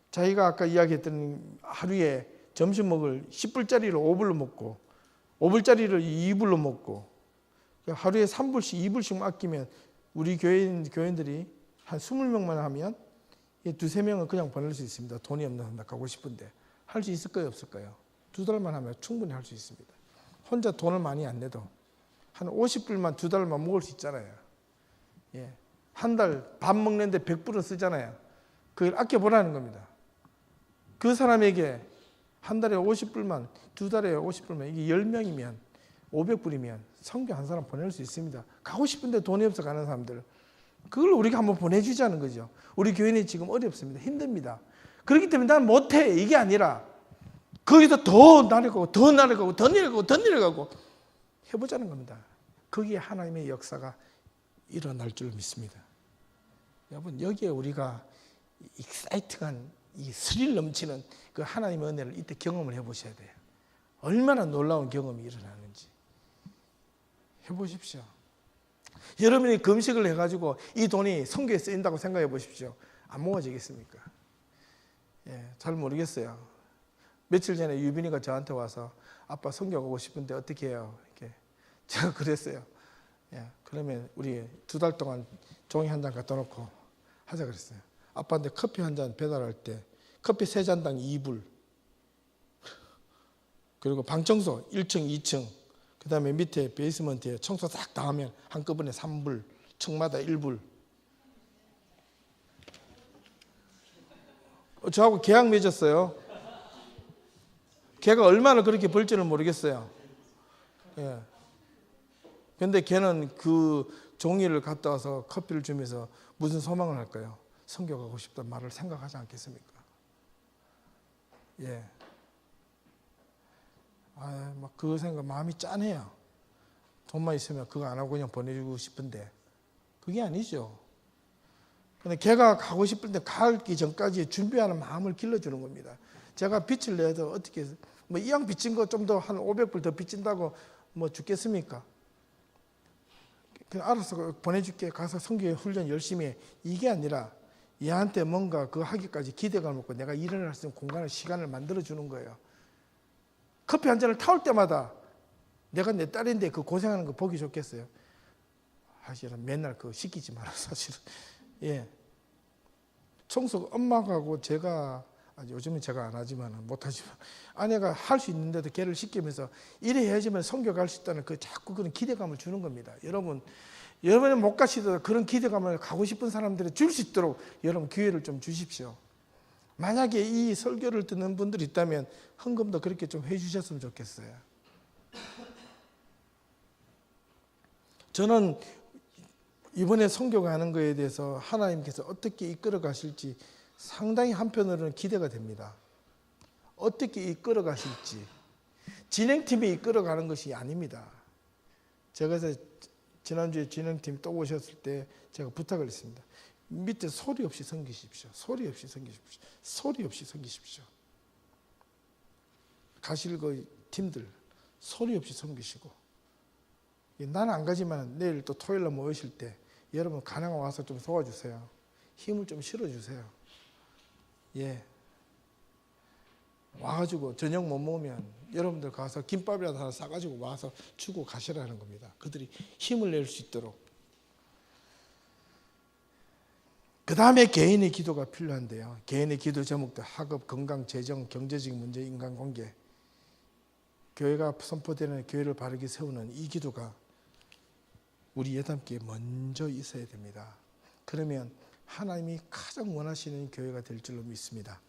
자기가 아까 이야기했던 하루에 점심 먹을 10불짜리를 5불로 먹고 5불짜리를 2불로 먹고 하루에 3불씩 2불씩 아끼면 우리 교인들이 한 20명만 하면 두세 명은 그냥 보낼 수 있습니다. 돈이 없는 사람 가고 싶은데 할 수 있을까요? 없을까요? 2달만 하면 충분히 할 수 있습니다. 혼자 돈을 많이 안 내도 한 50불만 2달만 먹을 수 있잖아요. 예. 한 달 밥 먹는데 100불은 쓰잖아요. 그걸 아껴보라는 겁니다. 그 사람에게 한 달에 50불만, 2달에 50불만, 이게 10명이면 500불이면 성교 한 사람 보낼 수 있습니다. 가고 싶은데 돈이 없어 가는 사람들, 그걸 우리가 한번 보내주자는 거죠. 우리 교인이 지금 어렵습니다. 힘듭니다. 그렇기 때문에 난 못해 이게 아니라 거기서 더 나아가고 더 나아가고 더 내려가고 더 내려가고 해보자는 겁니다. 거기에 하나님의 역사가 일어날 줄 믿습니다. 여러분, 여기에 우리가 익사이팅한 이 스릴 넘치는 그 하나님의 은혜를 이때 경험을 해보셔야 돼요. 얼마나 놀라운 경험이 일어나는지 해보십시오. 여러분이 금식을 해가지고 이 돈이 선교에 쓰인다고 생각해 보십시오. 안 모아지겠습니까? 예, 잘 모르겠어요. 며칠 전에 유빈이가 저한테 와서 아빠 선교 가고 싶은데 어떻게 해요? 이렇게 제가 그랬어요. 예, 그러면 우리 2달 동안 종이 한 장 갖다 놓고 하자 그랬어요. 아빠한테 커피 한 잔 배달할 때 커피 3잔당 2불, 그리고 방 청소 1층 2층, 그 다음에 밑에 베이스먼트에 청소 싹 다 하면 한꺼번에 3불, 층마다 1불. 저하고 계약 맺었어요. 걔가 얼마나 그렇게 벌지는 모르겠어요. 예. 근데 걔는 그 종이를 갖다 와서 커피를 주면서 무슨 소망을 할까요? 선교 가고 싶다는 말을 생각하지 않겠습니까? 예. 막 그거 생각 마음이 짠해요. 돈만 있으면 그거 안 하고 그냥 보내주고 싶은데 그게 아니죠. 근데 걔가 가고 싶을 때 가기 전까지 준비하는 마음을 길러주는 겁니다. 제가 빚을 내도 어떻게 뭐 이왕 빚진 거 좀 더 한 500불 더 빚진다고 뭐 죽겠습니까? 그냥 알아서 보내줄게. 가서 선교 훈련 열심히 해. 이게 아니라 얘한테 뭔가 그 하기까지 기대감을 먹고 내가 일어날 수 있는 공간을 시간을 만들어 주는 거예요. 커피 한 잔을 타올 때마다 내가 내 딸인데 그 고생하는 거 보기 좋겠어요. 사실은 맨날 그거 시키지 마라 사실은. 예. 청소 엄마하고 제가 요즘은 제가 안 하지만 못하지만 아내가 할 수 있는데도 걔를 시키면서 이래 해야지만 성교 갈 수 있다는 그 자꾸 그런 기대감을 주는 겁니다. 여러분은 못 가시더라도 그런 기대감을 가고 싶은 사람들이 줄 수 있도록 여러분 기회를 좀 주십시오. 만약에 이 설교를 듣는 분들이 있다면 헌금도 그렇게 좀 해주셨으면 좋겠어요. 저는 이번에 선교 가는 거에 대해서 하나님께서 어떻게 이끌어 가실지 상당히 한편으로는 기대가 됩니다. 어떻게 이끌어 가실지. 진행팀이 이끌어 가는 것이 아닙니다. 제가 그래서 지난주에 진행팀 또 오셨을 때 제가 부탁을 했습니다. 밑에 소리 없이 섬기십시오. 소리 없이 섬기십시오. 소리 없이 섬기십시오. 가실 그 팀들 소리 없이 섬기시고, 나는 안 가지만 내일 또 토요일 날 모이실 때 여러분 가능한 와서 좀 도와주세요. 힘을 좀 실어주세요. 예. 와가지고 저녁 못 먹으면 여러분들 가서 김밥이라도 하나 싸가지고 와서 주고 가시라는 겁니다. 그들이 힘을 낼 수 있도록. 그 다음에 개인의 기도가 필요한데요. 개인의 기도 제목도 학업, 건강, 재정, 경제적인 문제, 인간관계. 교회가 선포되는 교회를 바르게 세우는 이 기도가 우리 예담교회에 먼저 있어야 됩니다. 그러면 하나님이 가장 원하시는 교회가 될 줄로 믿습니다.